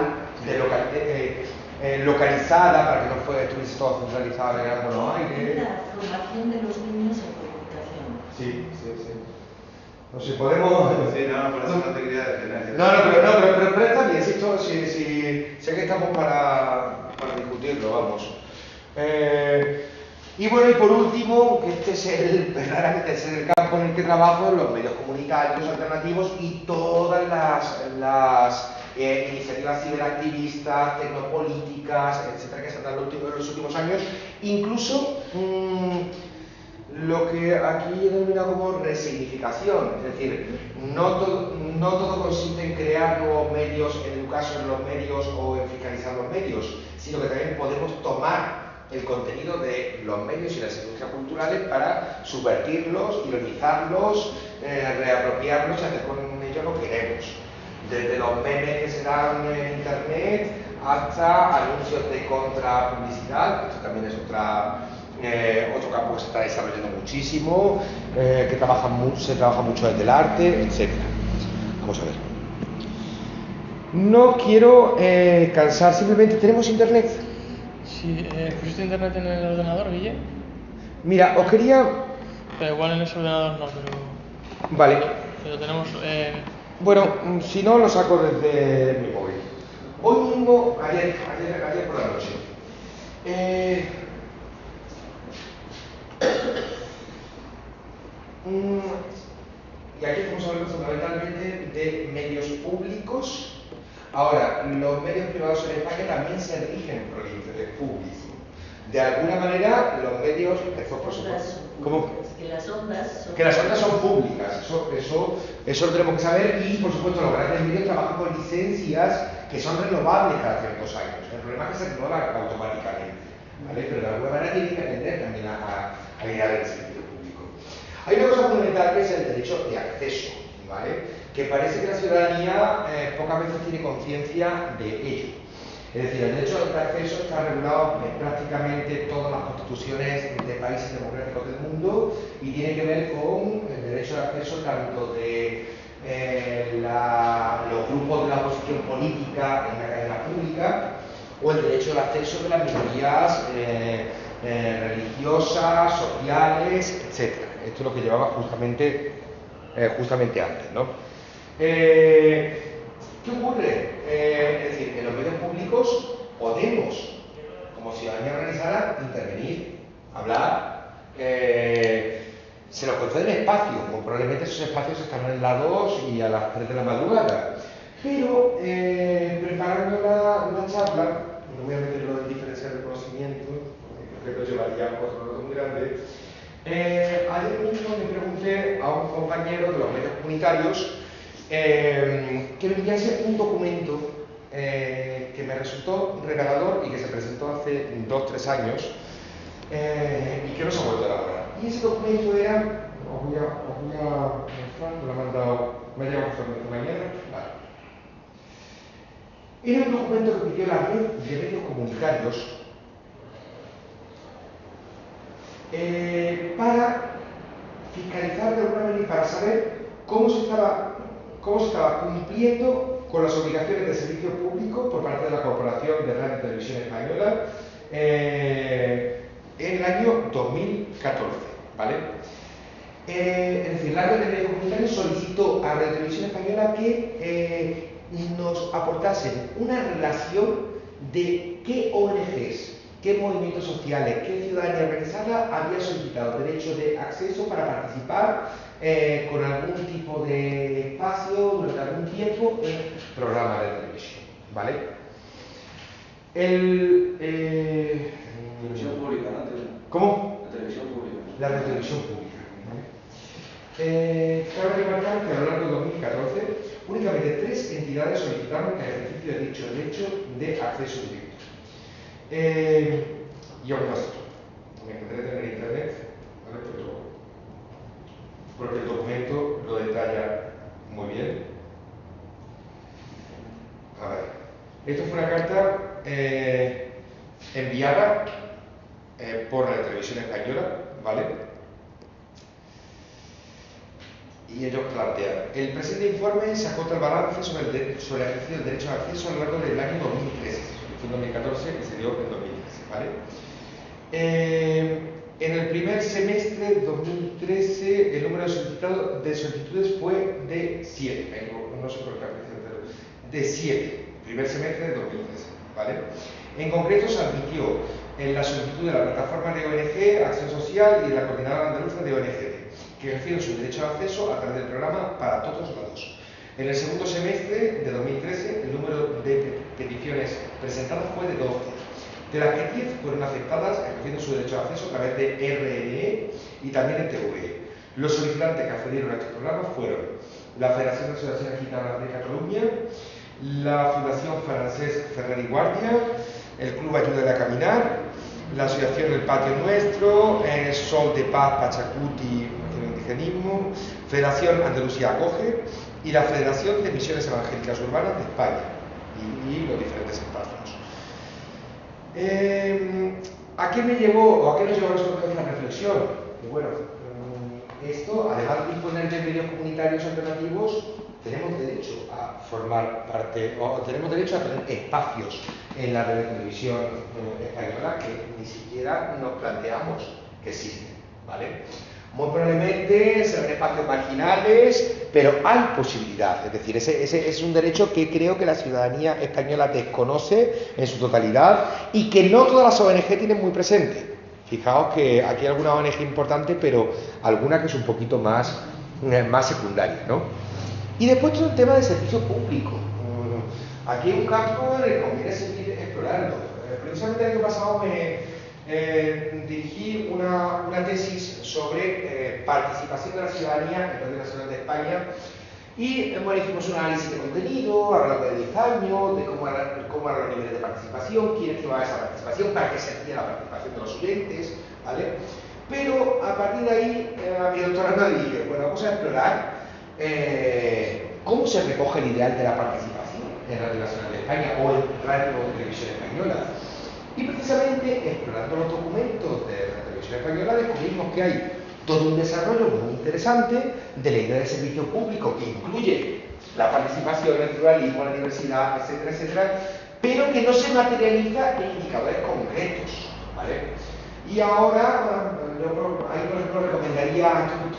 localizada, para que no estuviese todo centralizado en Buenos Aires. La formación de los niños en comunicación. Sí. No sé, podemos... Sí, por eso no te quería detener. Pero está bien, sé que estamos para discutirlo, vamos. Y bueno, y por último, que verdaderamente es el campo en el que trabajo, los medios comunitarios alternativos y todas las iniciativas ciberactivistas, tecnopolíticas, etcétera, que se han dado en los últimos años, incluso lo que aquí he denominado como resignificación, es decir, no todo consiste en crear nuevos medios, en educarse en los medios o en fiscalizar los medios, sino que también podemos tomar el contenido de los medios y las industrias culturales para subvertirlos, ironizarlos, reapropiarlos y hacer con ellos lo que queremos. desde los memes que se dan en internet hasta anuncios de contrapublicidad, esto también es otro campo que se está desarrollando muchísimo, que se trabaja mucho desde el arte, etc. Vamos a ver. No quiero cansar, simplemente tenemos internet. Sí, ¿pusiste internet en el ordenador, Guille? Mira, os quería... Pero igual en ese ordenador no, pero... Vale. Pero tenemos... Bueno, si no, lo saco desde mi móvil. Hoy mismo, ayer por la noche, y aquí estamos hablando fundamentalmente de medios públicos. Ahora, los medios privados en España también se rigen por el interés público. De alguna manera, los medios... ¿Cómo? Que las ondas son... Que las ondas son públicas, eso lo tenemos que saber, y por supuesto los grandes medios trabajan con licencias que son renovables cada ciertos años. El problema es que se renovan automáticamente, ¿vale? Pero de alguna manera tienen que atender también a la idea del servicio público. Hay una cosa fundamental que es el derecho de acceso, ¿vale? Que parece que la ciudadanía pocas veces tiene conciencia de ello. Es decir, el derecho de acceso está regulado en prácticamente todas las constituciones de países democráticos del mundo y tiene que ver con el derecho de acceso tanto de los grupos de la oposición política en la cadena pública o el derecho de acceso de las minorías religiosas, sociales, etc. Esto es lo que llevaba justamente antes, ¿no? ¿Qué ocurre? Es decir, en los medios públicos podemos, como ciudadanía organizada, intervenir, hablar, se nos conceden espacios, como probablemente esos espacios están en las 2 y a las 3 de la madrugada. Pero preparando la charla, no voy a meterlo en diferencial de conocimiento, porque creo que llevaría a un rato muy grande. Ayer mismo le pregunté a un compañero de los medios comunitarios que me enviase un documento que me resultó revelador y que se presentó hace 2 o 3 años y que no se ha vuelto a elaborar. Y ese documento era, os voy a mostrar, me lo ha mandado, me ha llegado justamente mañana. Vale. Era un documento que pidió la red de medios comunitarios para fiscalizar de alguna manera y para saber cómo se estaba cumpliendo con las obligaciones de servicio público por parte de la Corporación de Radio y Televisión Española en el año 2014, ¿vale? Es decir, la red de medios comunitarios solicitó a Radio y Televisión Española que nos aportasen una relación de qué ONGs, qué movimientos sociales, qué ciudadanía organizada había solicitado derecho de acceso para participar con algún tipo de espacio durante algún tiempo en programas de televisión, ¿vale? Televisión pública, ¿no? ¿Cómo? La televisión pública. La televisión pública, ¿vale? Cabe remarcar que a lo largo de 2014 únicamente 3 entidades solicitaron el ejercicio de dicho derecho de acceso directo. Y aún más, me encontré en internet, ¿vale? Pero porque el documento lo detalla muy bien. A ver, esto fue una carta enviada por la televisión española, ¿vale? Y ellos plantean: el presente informe se acota el balance sobre el ejercicio del derecho de acceso a lo largo del año 2013, fue en 2014 y se dio en 2013, ¿vale? En el primer semestre de 2013 el número de solicitudes fue de 7, no sé por qué de 7, primer semestre de 2013, ¿vale? En concreto se admitió en la solicitud de la plataforma de ONG, Acción Social y de la Coordinadora Andaluza de ONG, que ejercieron su derecho de acceso a través del programa Para Todos Lados. En el segundo semestre de 2013 el número de peticiones presentadas fue de 12. De las que 10 fueron aceptadas ejerciendo su derecho de acceso a través de RNE y también en TVE. Los solicitantes que accedieron a este programa fueron la Federación de Asociaciones Gitanas de Cataluña, la Fundación Francesc Ferrer y Guardia, el Club Ayúdale a Caminar, la Asociación El Patio Nuestro, Sol de Paz Pachacuti, Indigenismo, Federación Andalucía Acoge, y la Federación de Misiones Evangélicas Urbanas de España y los diferentes espacios. ¿A qué me llevó, o a qué nos llevó esta reflexión? Que bueno, esto, además de disponer de medios comunitarios alternativos, tenemos derecho a formar parte, o tenemos derecho a tener espacios en la red de televisión española que ni siquiera nos planteamos que existen, ¿vale? Muy probablemente serán espacios marginales, pero hay posibilidad. Es decir, ese es un derecho que creo que la ciudadanía española desconoce en su totalidad y que no todas las ONG tienen muy presente. Fijaos que aquí hay alguna ONG importante, pero alguna que es un poquito más secundaria, ¿no? Y después todo el tema del servicio público. Aquí hay un campo en el que conviene seguir explorando. Precisamente el año pasado dirigí una tesis sobre participación de la ciudadanía en Radio Nacional de España y bueno, hicimos un análisis de contenido a lo largo de 10 años, de cómo eran los niveles de participación, quiénes llevaban esa participación, para qué servía la participación de los oyentes, ¿vale? Pero a partir de ahí, a mi doctorado dije, bueno, vamos a explorar cómo se recoge el ideal de la participación en Radio Nacional de España o en Radio Televisión Española. Y precisamente, explorando los documentos de la Televisión Española, descubrimos que hay todo un desarrollo muy interesante de la idea de servicio público que incluye la participación, el pluralismo, la diversidad, etcétera, etcétera, pero que no se materializa en indicadores concretos, ¿vale? Y ahora, yo ahí por ejemplo recomendaría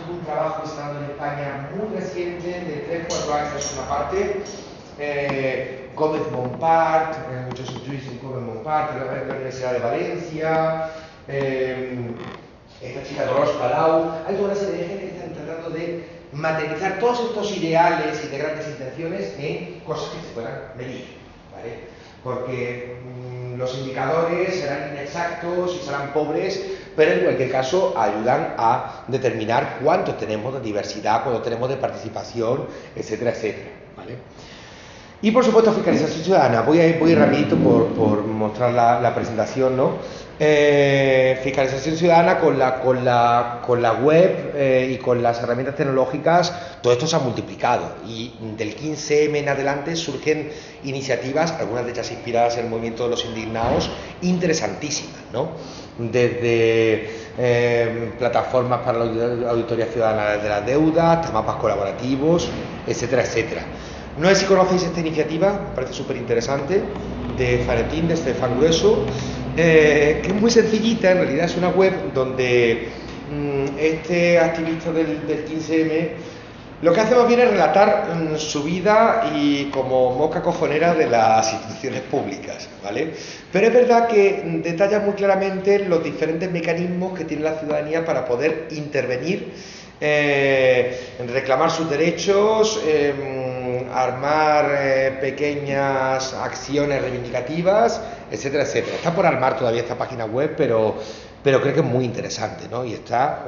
un trabajo que se está dando en España muy reciente, de 3-4 años es una parte, Gómez Montpart, Josep Lluís Gómez Montpart, la Universidad de Valencia, esta chica Dolors Palau, hay toda una serie de gente que están tratando de materializar todos estos ideales y de grandes intenciones en cosas que se puedan medir, ¿vale? Porque los indicadores serán inexactos y serán pobres, pero en cualquier caso ayudan a determinar cuánto tenemos de diversidad, cuánto tenemos de participación, etcétera, etcétera, ¿vale? Y por supuesto fiscalización ciudadana. Voy rapidito por mostrar la presentación, ¿no? Fiscalización ciudadana con la web y con las herramientas tecnológicas, todo esto se ha multiplicado y del 15M en adelante surgen iniciativas, algunas de ellas inspiradas en el movimiento de los indignados, interesantísimas, ¿no? Desde plataformas para la auditoría ciudadana de la deuda, hasta mapas colaborativos, etcétera, etcétera. No sé si conocéis esta iniciativa, me parece súper interesante, de Fanetín, de Estefan Grueso, que es muy sencillita, en realidad es una web donde este activista del 15M lo que hace más bien es relatar su vida y como mosca cojonera de las instituciones públicas, ¿vale? Pero es verdad que detalla muy claramente los diferentes mecanismos que tiene la ciudadanía para poder intervenir, reclamar sus derechos, armar pequeñas acciones reivindicativas, etcétera, etcétera. Está por armar todavía esta página web, pero creo que es muy interesante, ¿no? Y está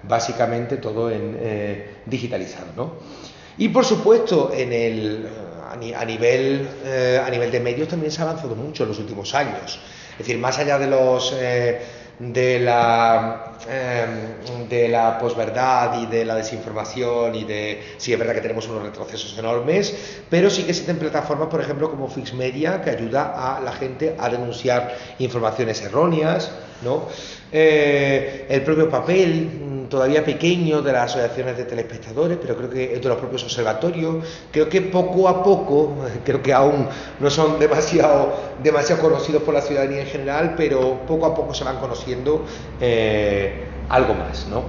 básicamente todo digitalizado, ¿no? Y por supuesto, a nivel de medios también se ha avanzado mucho en los últimos años. Es decir, más allá de la posverdad y de la desinformación sí, es verdad que tenemos unos retrocesos enormes, pero sí que existen plataformas, por ejemplo, como Fixmedia, que ayuda a la gente a denunciar informaciones erróneas, ¿no? El propio papel todavía pequeño de las asociaciones de telespectadores, pero creo que de los propios observatorios, creo que poco a poco, creo que aún no son demasiado conocidos por la ciudadanía en general, pero poco a poco se van conociendo algo más, ¿no?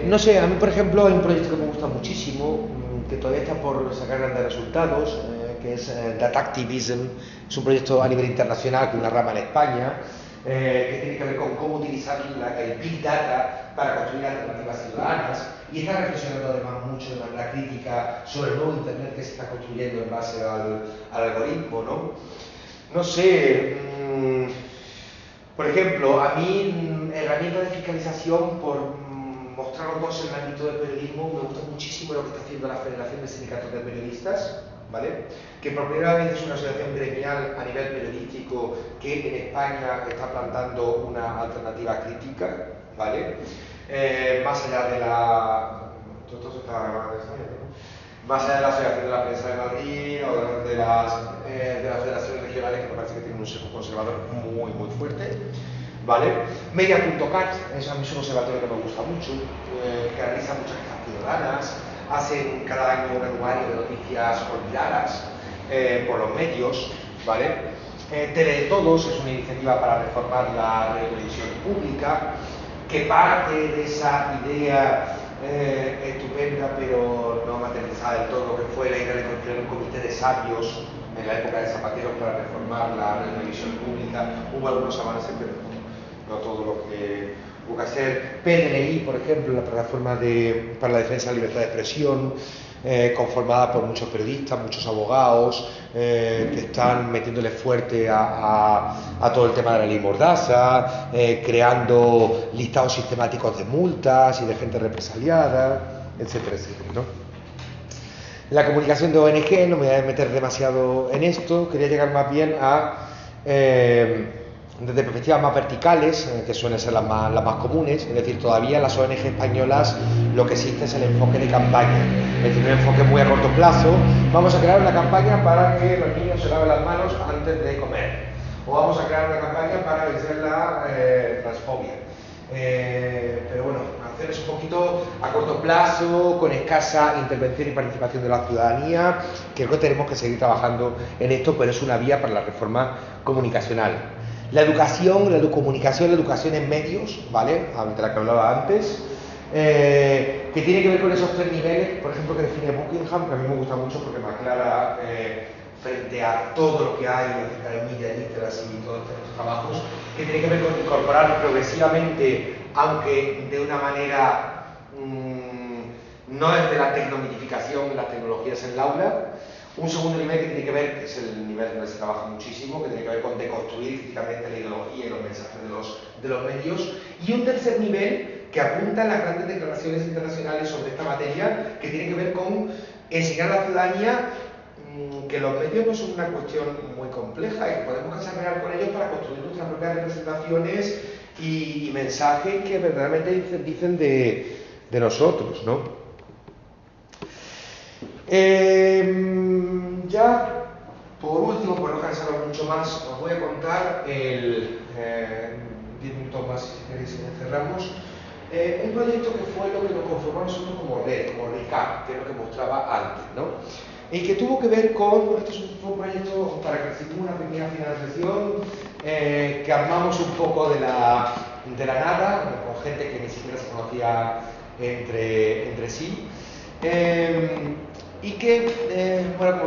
No sé, a mí por ejemplo hay un proyecto que me gusta muchísimo, que todavía está por sacar grandes resultados, que es Datactivism. Es un proyecto a nivel internacional con una rama en España, que tiene que ver con cómo utilizar el Big Data para construir alternativas ciudadanas, y está reflexionando además mucho de manera crítica sobre el nuevo Internet que se está construyendo en base al algoritmo, ¿no? No sé, por ejemplo, a mí herramientas de fiscalización, por mostraros dos en el ámbito del periodismo, me gusta muchísimo lo que está haciendo la Federación de Sindicatos de Periodistas, ¿vale? Que por primera vez es una asociación gremial a nivel periodístico que en España está plantando una alternativa crítica, ¿vale? Más allá de todo esto se está desarrollando, ¿no? Más allá de la Asociación de la Prensa de Madrid o de las federaciones regionales, que me parece que tienen un sesgo conservador muy fuerte, ¿vale? Media.cat es a mí un observatorio que me gusta mucho, que realiza muchas quejas ciudadanas, hacen cada año un anuario de noticias olvidadas por los medios, ¿vale? Tele de Todos es una iniciativa para reformar la televisión pública, que parte de esa idea estupenda pero no materializada del todo, que fue la idea de construir un comité de sabios en la época de Zapatero para reformar la televisión pública. Hubo algunos avances, pero no todo lo que hubo que hacer. PDLI, por ejemplo, la plataforma para la defensa de la libertad de expresión, conformada por muchos periodistas, muchos abogados, que están metiéndole fuerte a todo el tema de la ley Mordaza, creando listados sistemáticos de multas y de gente represaliada, etcétera, ¿no? La comunicación de ONG, no me voy a meter demasiado en esto, quería llegar más bien a desde perspectivas más verticales, que suelen ser las más comunes, es decir, todavía en las ONG españolas lo que existe es el enfoque de campaña, es decir, un enfoque muy a corto plazo. Vamos a crear una campaña para que los niños se laven las manos antes de comer, o vamos a crear una campaña para vencer la transfobia. Pero bueno, acciones un poquito a corto plazo, con escasa intervención y participación de la ciudadanía, que creo que tenemos que seguir trabajando en esto, pero es una vía para la reforma comunicacional. La educación, la comunicación, la educación en medios, ¿vale? De la que hablaba antes, que tiene que ver con esos tres niveles, por ejemplo, que define Buckingham, que a mí me gusta mucho porque me aclara frente a todo lo que hay acerca de media literacy y todos estos trabajos, que tiene que ver con incorporar progresivamente, aunque de una manera no desde la tecnomitificación, las tecnologías en el aula. Un segundo nivel que tiene que ver, que es el nivel donde se trabaja muchísimo, que tiene que ver con deconstruir críticamente la ideología y los mensajes de los medios. Y un tercer nivel que apunta a las grandes declaraciones internacionales sobre esta materia, que tiene que ver con enseñar a la ciudadanía que los medios no son una cuestión muy compleja y que podemos desarrollar con ellos para construir nuestras propias representaciones y mensajes que verdaderamente dicen de nosotros, ¿no? Ya, por último, por no cansaros mucho más, os voy a contar 10 minutos más, si queréis, cerramos. Un proyecto que fue lo que nos conformó a nosotros como red, como RICAP, que es lo que mostraba antes, ¿no? Y que tuvo que ver con, esto fue un proyecto para que recibimos una pequeña financiación, que armamos un poco de la nada, con gente que ni siquiera se conocía entre sí. Y que, bueno,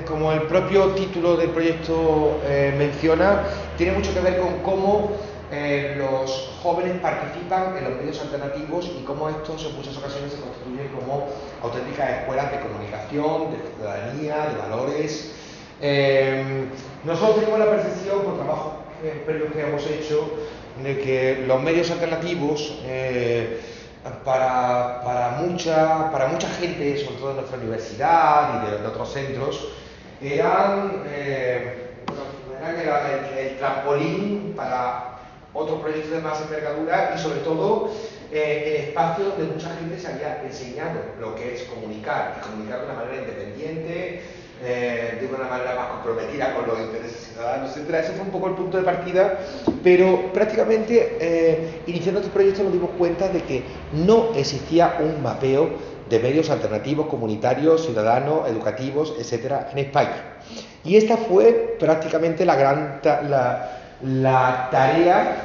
como el propio título del proyecto menciona, tiene mucho que ver con cómo los jóvenes participan en los medios alternativos y cómo estos en muchas ocasiones se constituyen como auténticas escuelas de comunicación, de ciudadanía, de valores. Nosotros tenemos la percepción, por trabajos previos que hemos hecho, de que los medios alternativos para mucha gente, sobre todo de nuestra universidad y de otros centros, eran el trampolín para otros proyectos de más envergadura y sobre todo el espacio donde mucha gente se había enseñado lo que es comunicar, y comunicar de una manera independiente, de una manera más comprometida con los intereses ciudadanos, etc. Ese fue un poco el punto de partida, pero prácticamente iniciando este proyecto nos dimos cuenta de que no existía un mapeo de medios alternativos, comunitarios, ciudadanos, educativos, etc. en España. Y esta fue prácticamente la tarea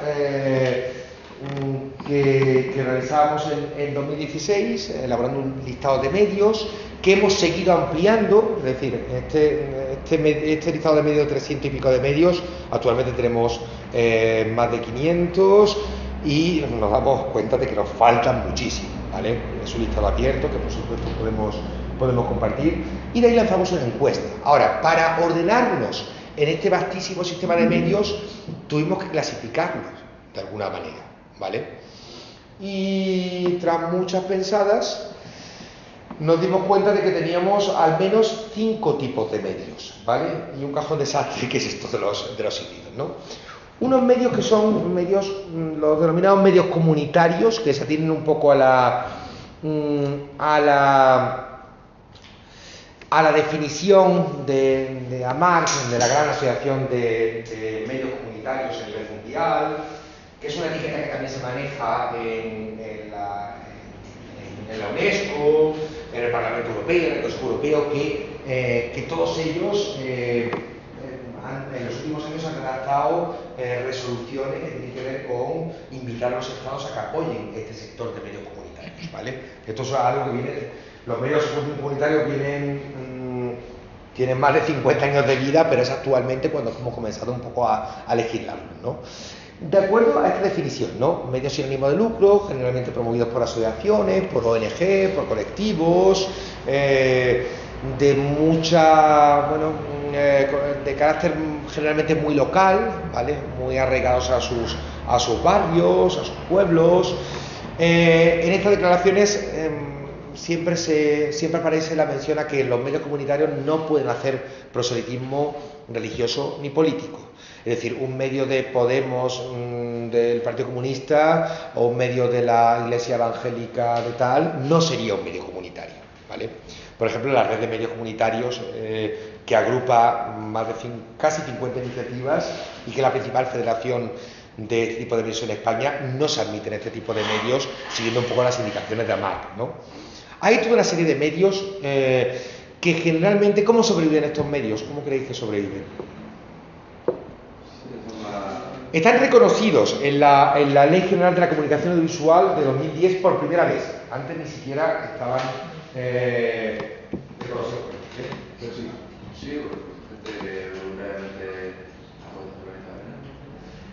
que realizábamos en 2016, elaborando un listado de medios que hemos seguido ampliando, es decir, este listado de medios de 300 y pico de medios, actualmente tenemos más de 500 y nos damos cuenta de que nos faltan muchísimo, ¿vale? Es un listado abierto que por supuesto podemos compartir y de ahí lanzamos una encuesta. Ahora, para ordenarnos en este vastísimo sistema de medios tuvimos que clasificarlos de alguna manera, ¿vale? Y tras muchas pensadas nos dimos cuenta de que teníamos al menos 5 tipos de medios, ¿vale? Y un cajón desastre que es esto de los híbridos, ¿no? Unos medios que son medios, los denominados medios comunitarios, que se atienden un poco a a la definición de AMAC, de la Gran Asociación de Medios Comunitarios a nivel mundial, que es una etiqueta que también se maneja en la UNESCO, en el Parlamento Europeo, en el Consejo Europeo, que todos ellos en los últimos años han redactado resoluciones que tienen que ver con invitar a los estados a que apoyen este sector de medios comunitarios, ¿vale? Esto es algo que viene, los medios comunitarios tienen más de 50 años de vida, pero es actualmente cuando hemos comenzado un poco a legislarlo, ¿no? De acuerdo a esta definición, ¿no? Medios sin ánimo de lucro, generalmente promovidos por asociaciones, por ONG, por colectivos, de mucha, de carácter generalmente muy local, ¿vale? Muy arraigados a sus barrios, a sus pueblos. En estas declaraciones siempre aparece la mención a que los medios comunitarios no pueden hacer proselitismo religioso ni político. Es decir, un medio de Podemos, del Partido Comunista, o un medio de la Iglesia Evangélica de tal, no sería un medio comunitario, ¿vale? Por ejemplo, la red de medios comunitarios, que agrupa más de casi 50 iniciativas, y que es la principal federación de este tipo de medios en España, no se admiten este tipo de medios, siguiendo un poco las indicaciones de AMAC, ¿no? Hay toda una serie de medios que generalmente, ¿cómo sobreviven estos medios? ¿Cómo creéis que sobreviven? Están reconocidos en la Ley General de la Comunicación Audiovisual de 2010 por primera vez. Antes ni siquiera estaban reconocidos. Sí,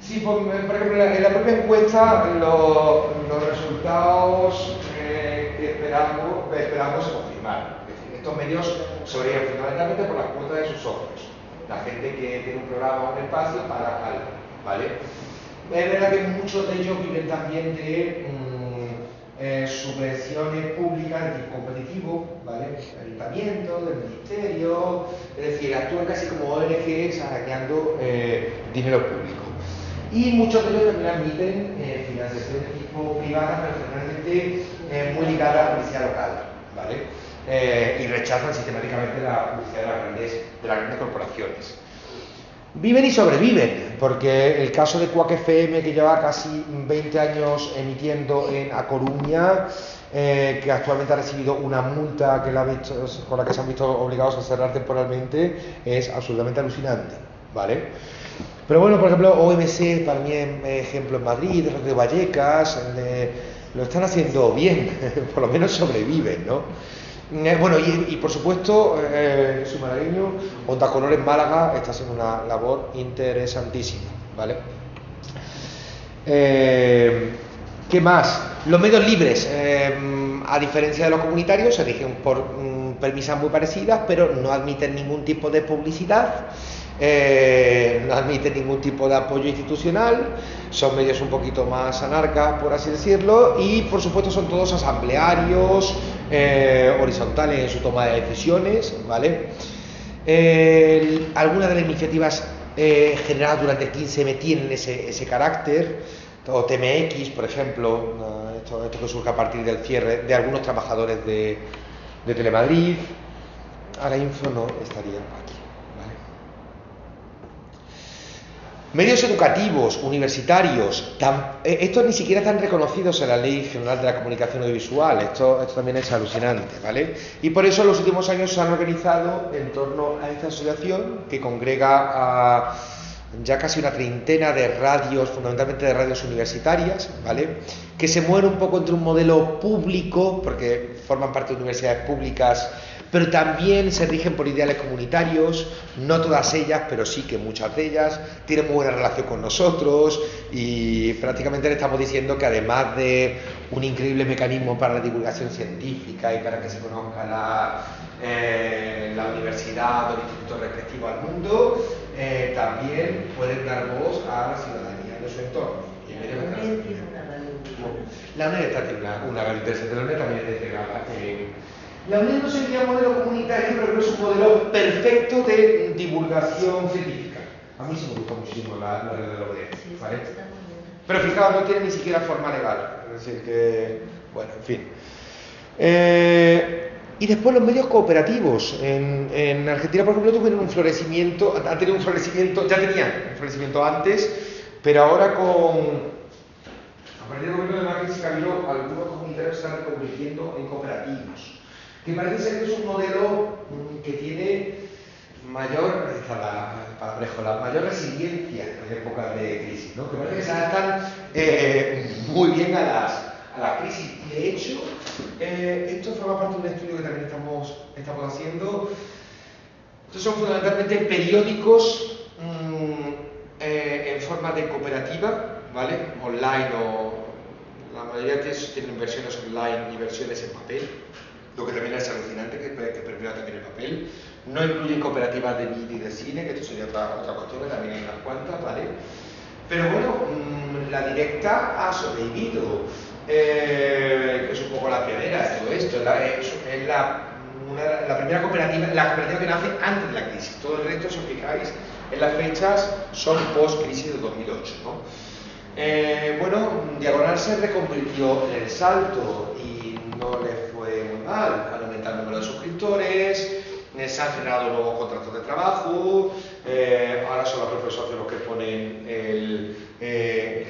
sí, por ejemplo, en la propia encuesta los resultados que esperamos se confirmaron. Es decir, estos medios sobreviven fundamentalmente por las cuotas de sus socios. La gente que tiene un programa o un espacio paga algo, ¿vale? Es verdad que muchos de ellos viven también de subvenciones públicas de tipo competitivo, ¿vale? Del ayuntamiento, del ministerio, es decir, actúan casi como ONGs arañando dinero público. Y muchos de ellos también admiten financiación de tipo privada, pero generalmente muy ligada a la publicidad local, ¿vale? Y rechazan sistemáticamente la publicidad de las grandes corporaciones. Viven y sobreviven, porque el caso de Quack FM, que lleva casi 20 años emitiendo en A Coruña, que actualmente ha recibido una multa con la que se han visto obligados a cerrar temporalmente, es absolutamente alucinante, ¿vale? Pero bueno, por ejemplo, OMC también, ejemplo en Madrid, Radio Vallecas, lo están haciendo bien, por lo menos sobreviven, ¿no? Bueno, y por supuesto, soy malagueño, Onda Color en Málaga está haciendo una labor interesantísima, ¿vale? ¿Qué más? Los medios libres, a diferencia de los comunitarios, se rigen por premisas muy parecidas, pero no admiten ningún tipo de publicidad. No admiten ningún tipo de apoyo institucional, son medios un poquito más anarcas, por así decirlo, y por supuesto son todos asamblearios, horizontales en su toma de decisiones, ¿vale? Algunas de las iniciativas generadas durante el 15M tienen ese carácter, o TMX, por ejemplo, esto que surge a partir del cierre de algunos trabajadores de Telemadrid. Ahora Info no estaría aquí. Medios educativos, universitarios, estos ni siquiera están reconocidos en la Ley General de la Comunicación Audiovisual, esto también es alucinante, ¿vale? Y por eso en los últimos años se han organizado en torno a esta asociación que congrega a ya casi una treintena de radios, fundamentalmente de radios universitarias, ¿vale? Que se mueven un poco entre un modelo público, porque forman parte de universidades públicas, pero también se rigen por ideales comunitarios, no todas ellas, pero sí que muchas de ellas, tienen muy buena relación con nosotros y prácticamente le estamos diciendo que además de un increíble mecanismo para la divulgación científica y para que se conozca la universidad o el instituto respectivo al mundo, también pueden dar voz a la ciudadanía de su entorno. La UNED tiene una gran interesante, la UNED también es integrada. La UNED no sería un modelo comunitario, pero es un modelo perfecto de divulgación científica. A mí sí me gusta muchísimo la red de la UNED, ¿vale? Pero fijaos, no tiene ni siquiera forma legal. Es decir que, bueno, en fin. Y después los medios cooperativos. En Argentina, por ejemplo, tuvieron un florecimiento, han tenido un florecimiento, ya tenían un florecimiento antes, pero ahora a partir del gobierno de Macri se cambió, algunos comunitarios se están reconvirtiendo en cooperativos, que parece ser que es un modelo que tiene mayor resiliencia en épocas de crisis, ¿no? Que parece que se adaptan muy bien a la crisis. Y de hecho, esto forma parte de un estudio que también estamos haciendo. Estos son fundamentalmente periódicos en forma de cooperativa, ¿vale? Online, o la mayoría tienen versiones online y versiones en papel, lo que también es alucinante, que prefiero también el papel. No incluyen cooperativas de vídeo y de cine, que esto sería otra cuestión, que también hay unas cuantas, ¿vale? Pero bueno, la Directa ha sobrevivido, que es un poco la pionera de todo esto. Es la primera cooperativa, la cooperativa que nace antes de la crisis. Todo el resto, si os fijáis, en las fechas son post-crisis de 2008, ¿no? Bueno, Diagonal se reconvirtió en El Salto y no le fue muy mal. Han aumentado el número de suscriptores, se han generado nuevos contratos de trabajo, ahora son los propios socios los que ponen el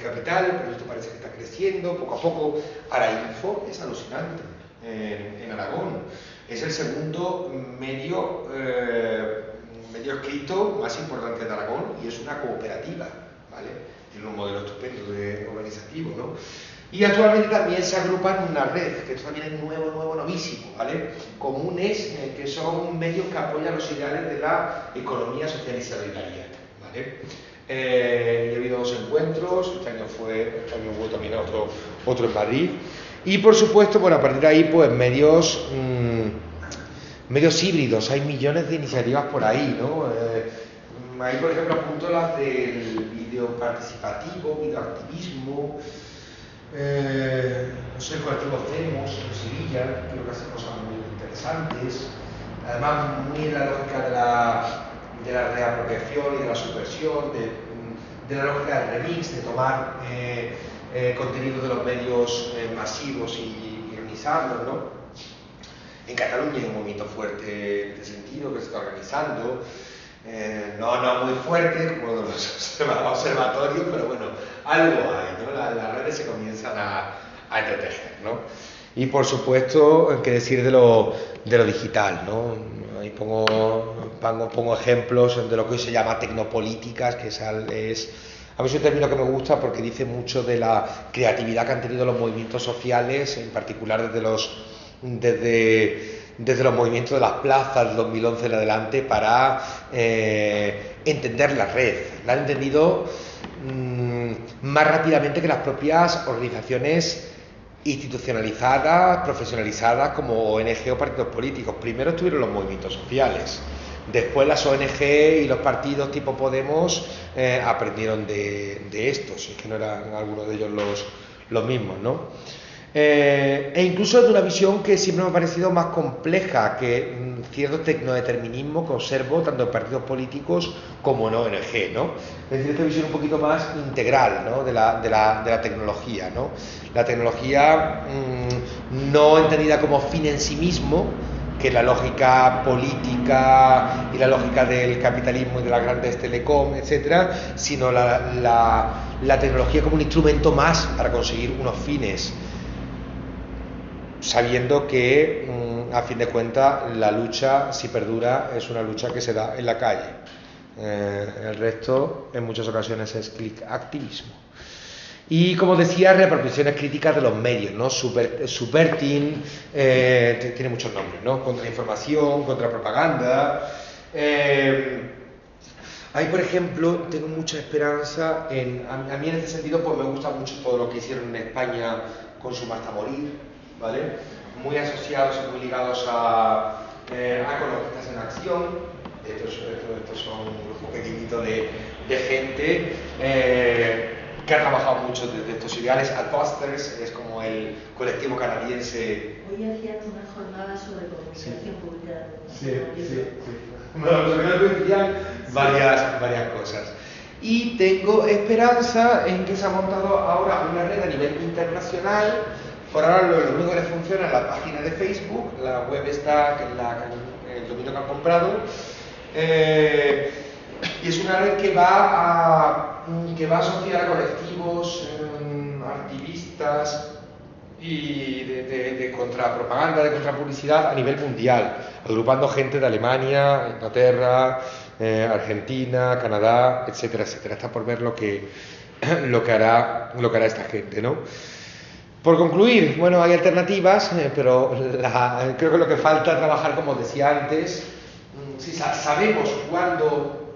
capital, el proyecto parece que está creciendo poco a poco. Arainfo es alucinante en Aragón, es el segundo medio escrito más importante de Aragón y es una cooperativa, ¿vale? Tiene un modelo estupendo de organizativo, ¿no? Y actualmente también se agrupan en una red, que esto también es nuevo, novísimo, ¿vale? Comunes, que son medios que apoyan los ideales de la economía social y solidaria, ¿vale? Ha habido 2 encuentros, este año hubo también otro en Madrid. Y por supuesto, bueno, a partir de ahí, pues medios híbridos, hay millones de iniciativas por ahí, ¿no? Ahí, por ejemplo, apunto las del video participativo, videoactivismo, no sé, el colectivo Cemos en Sevilla, creo que hace cosas muy interesantes, además muy en la lógica de la reapropiación y de la subversión, de la lógica del remix, de tomar contenido de los medios masivos y ironizarlos, ¿no? En Cataluña hay un movimiento fuerte en este sentido que se está organizando, no muy fuerte como los observatorios, pero bueno, algo hay, ¿no? Las redes se comienzan a entretejer, ¿no? Y por supuesto, qué decir de lo digital, ¿no? Ahí pongo ejemplos de lo que hoy se llama tecnopolíticas, que a mí es un término que me gusta porque dice mucho de la creatividad que han tenido los movimientos sociales, en particular desde los movimientos de las plazas del 2011 en adelante, para entender la red. La han entendido más rápidamente que las propias organizaciones institucionalizadas, profesionalizadas como ONG o partidos políticos. Primero estuvieron los movimientos sociales, después las ONG y los partidos tipo Podemos aprendieron de estos, es que no eran algunos de ellos los mismos, ¿no? E incluso de una visión que siempre me ha parecido más compleja que cierto tecnodeterminismo que observo tanto en partidos políticos como en ONG, ¿no? Es decir, esta visión un poquito más integral, ¿no? de la tecnología, ¿no? La tecnología no entendida como fin en sí mismo, que la lógica política y la lógica del capitalismo y de las grandes telecom, etcétera, sino la tecnología como un instrumento más para conseguir unos fines, sabiendo que, a fin de cuentas, la lucha, si perdura, es una lucha que se da en la calle. El resto, en muchas ocasiones, es click activismo. Y, como decía, reapropiaciones críticas de los medios, ¿no? Subverting, tiene muchos nombres, ¿no? Contrainformación, contrapropaganda. Ahí, por ejemplo, tengo mucha esperanza a mí en este sentido, pues me gusta mucho todo lo que hicieron en España con Suma hasta morir, ¿vale? Muy asociados y muy ligados a Ecologistas en Acción. Estos son un grupo pequeñito de gente que ha trabajado mucho desde estos ideales. Adbusters es como el colectivo canadiense. Hoy hacían una jornada sobre comunicación pública. Sí. Bueno, los decían varias cosas. Y tengo esperanza en que se ha montado ahora una red a nivel internacional Por ahora lo único que les funciona es la página de Facebook, la web está, que es el dominio que han comprado, y es una red que va a asociar a colectivos activistas y de contrapropaganda, de contrapublicidad a nivel mundial, agrupando gente de Alemania, Inglaterra, Argentina, Canadá, etcétera, etcétera. Está por ver lo que hará esta gente, ¿no? Por concluir, bueno, hay alternativas, pero creo que lo que falta es trabajar, como decía antes, si sabemos cuándo,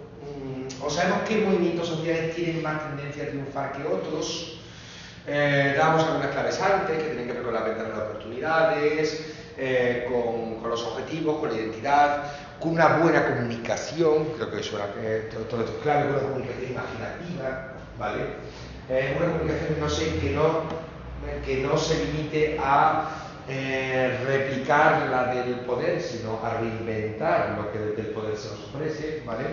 o sabemos qué movimientos sociales tienen más tendencia a triunfar que otros. Damos algunas claves antes, que tienen que ver con la ventana de oportunidades, con los objetivos, con la identidad, con una buena comunicación, creo que eso era todo esto es clave, con una comunicación imaginativa, ¿vale? Una comunicación, que no se limite a replicar la del poder, sino a reinventar lo que desde el poder se nos ofrece, ¿vale?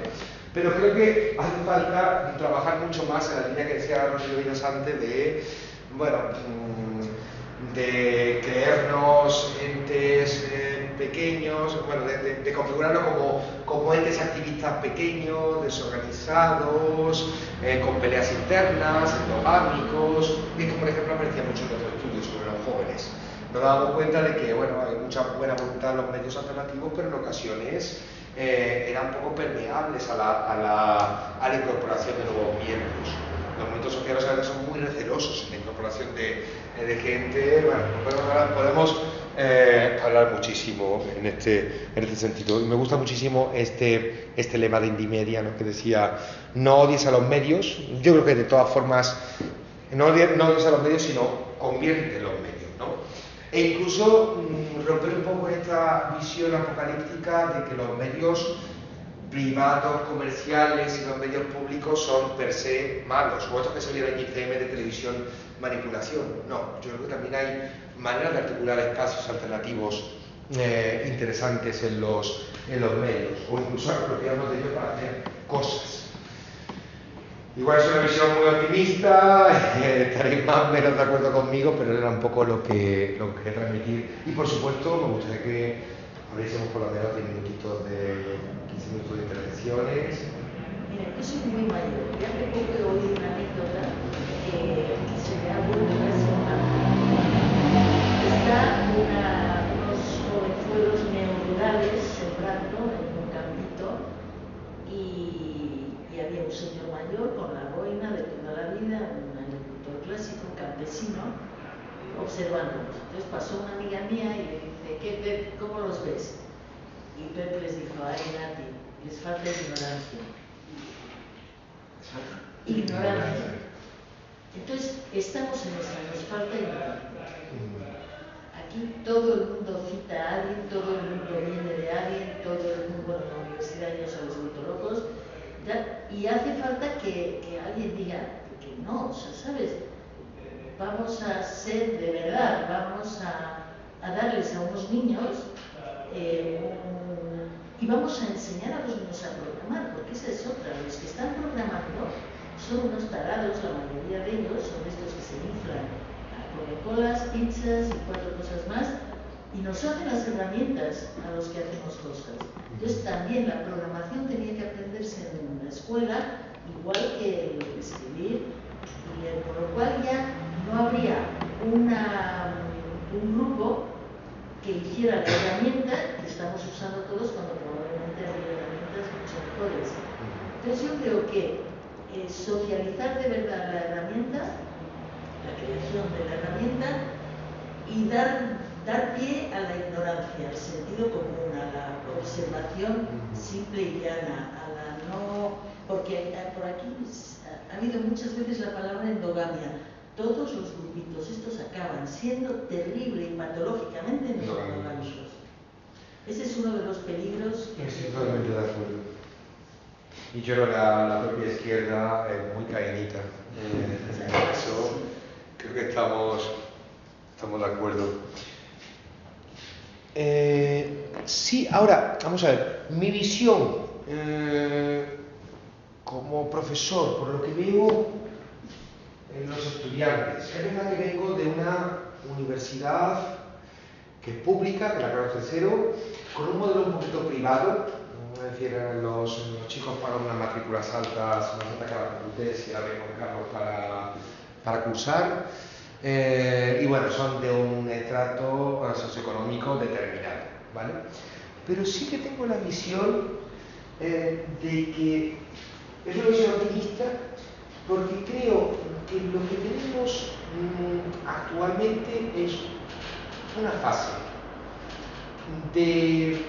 Pero creo que hace falta trabajar mucho más en la línea que decía Rocío Vinos antes de, bueno, de creernos entes pequeños, bueno, de configurarlo como entes activistas pequeños, desorganizados, con peleas internas, endogámicos, y que por ejemplo aparecía mucho en otros estudios sobre los jóvenes. Nos damos cuenta de que, bueno, hay mucha buena voluntad en los medios alternativos, pero en ocasiones eran un poco permeables a la incorporación de nuevos miembros. Los movimientos sociales a veces son muy recelosos en la incorporación de gente. Bueno, podemos hablar muchísimo en este sentido. Y me gusta muchísimo este lema de Indymedia, ¿no? Que decía, no odies a los medios. Yo creo que de todas formas, no odies a los medios, sino convierte los medios, ¿no? E incluso romper un poco esta visión apocalíptica de que los medios privados, comerciales y los medios públicos son per se malos, o esto que salía de ICM de televisión, manipulación. No, yo creo que también hay maneras de articular espacios alternativos interesantes en los medios, o incluso apropiarnos de ellos para hacer cosas. Igual es una visión muy optimista, estaréis más o menos de acuerdo conmigo, pero era un poco lo que quería transmitir. Y por supuesto, me gustaría que abriésemos por lo menos 10 minutitos de 15 minutos de intervenciones. Mira, yo soy muy mayor y hace poco he oído una anécdota que se me ha vuelto casi una. Está unos jovenzuelos neorurales sembrando en un campito y había un señor mayor con la boina de toda la vida, un agricultor clásico, un campesino, observándolos. Entonces pasó una amiga mía y le dice, Pep, ¿cómo los ves? Y Pep les dijo, ay Nati, les falta ignorancia. Ignorancia. Entonces, estamos en esa, nos falta ignorancia. Aquí todo el mundo cita a alguien, todo el mundo viene de alguien, todo el mundo, bueno, en la universidad ya se los vuelto locos, ¿ya? Y hace falta que alguien diga que no, o sea, ¿sabes? Vamos a ser de verdad, vamos a darles a unos niños y vamos a enseñar a los niños a programar, porque esa es otra. Los que están programando son unos tarados, la mayoría de ellos son estos que se inflan a Coca-Colas, pizzas y 4 cosas más, y nos hacen las herramientas a los que hacemos cosas. Entonces también la programación tenía que aprenderse en la escuela, igual que el escribir y leer, por lo cual ya no habría un grupo que hiciera la herramienta que estamos usando todos cuando probablemente habría herramientas mucho mejores. Entonces yo creo que socializar de verdad la herramienta, la creación de la herramienta, y dar pie a la ignorancia, al sentido común, a la observación simple y llana, a la no... Porque por aquí ha habido muchas veces la palabra endogamia. Todos los grupitos estos acaban siendo terrible y patológicamente endogámicos. Ese es uno de los peligros que... Estoy totalmente de acuerdo. Y yo creo que la propia izquierda es muy caenita. En ese caso, creo que estamos de acuerdo. Sí, ahora, vamos a ver, mi visión como profesor, por lo que veo en los estudiantes, es verdad que vengo de una universidad que es pública, que la Carlos III, con un modelo un poquito privado, es decir, los chicos pagan unas matrículas altas, más altas que la facultad, y la ven con Carlos para cursar, y bueno, son de un estrato socioeconómico determinado, ¿vale? Pero sí que tengo la visión de que es una visión optimista, porque creo que lo que tenemos actualmente es una fase de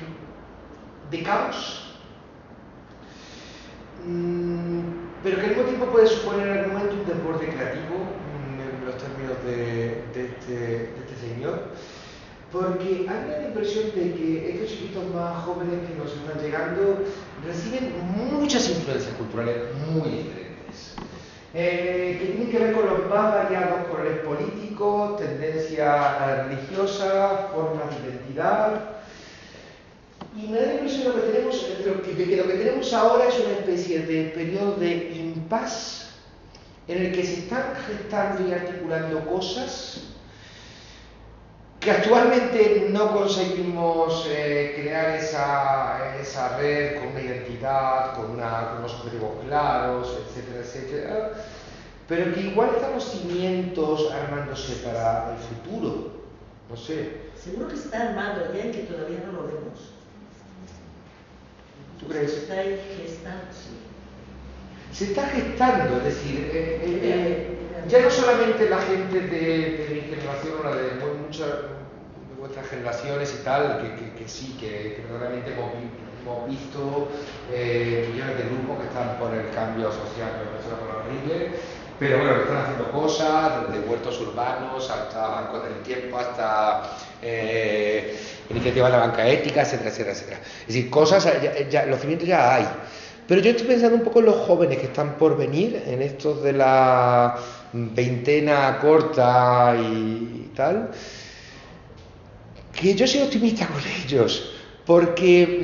caos, pero que al mismo tiempo puede suponer en algún momento un desborde creativo, en los términos de este señor, porque a mí me da la impresión de que estos chiquitos más jóvenes que nos están llegando reciben muchas influencias culturales muy diferentes, que tienen que ver con los más variados colores políticos, tendencias religiosas, formas de identidad. Y me da la impresión de que lo que tenemos ahora es una especie de periodo de impasse en el que se están gestando y articulando cosas que actualmente no conseguimos crear esa red con una identidad, con unos objetivos claros, etcétera, etcétera, pero que igual están los cimientos armándose para el futuro, no sé. Seguro que está armado ya y que todavía no lo vemos. ¿Tú crees? Está ahí gestando, sí. Se está gestando, es decir, ya no solamente la gente de mi generación o la de muchas de vuestras generaciones y tal, que sí, que verdaderamente hemos visto millones de grupos que están por el cambio social, que me parece una cosa horrible, pero bueno, que están haciendo cosas, desde huertos urbanos hasta bancos del tiempo, hasta iniciativas de la banca ética, etcétera, etcétera, etcétera. Es decir, cosas, los cimientos ya hay. Pero yo estoy pensando un poco en los jóvenes que están por venir, en estos de la veintena corta y tal, que yo soy optimista con ellos, porque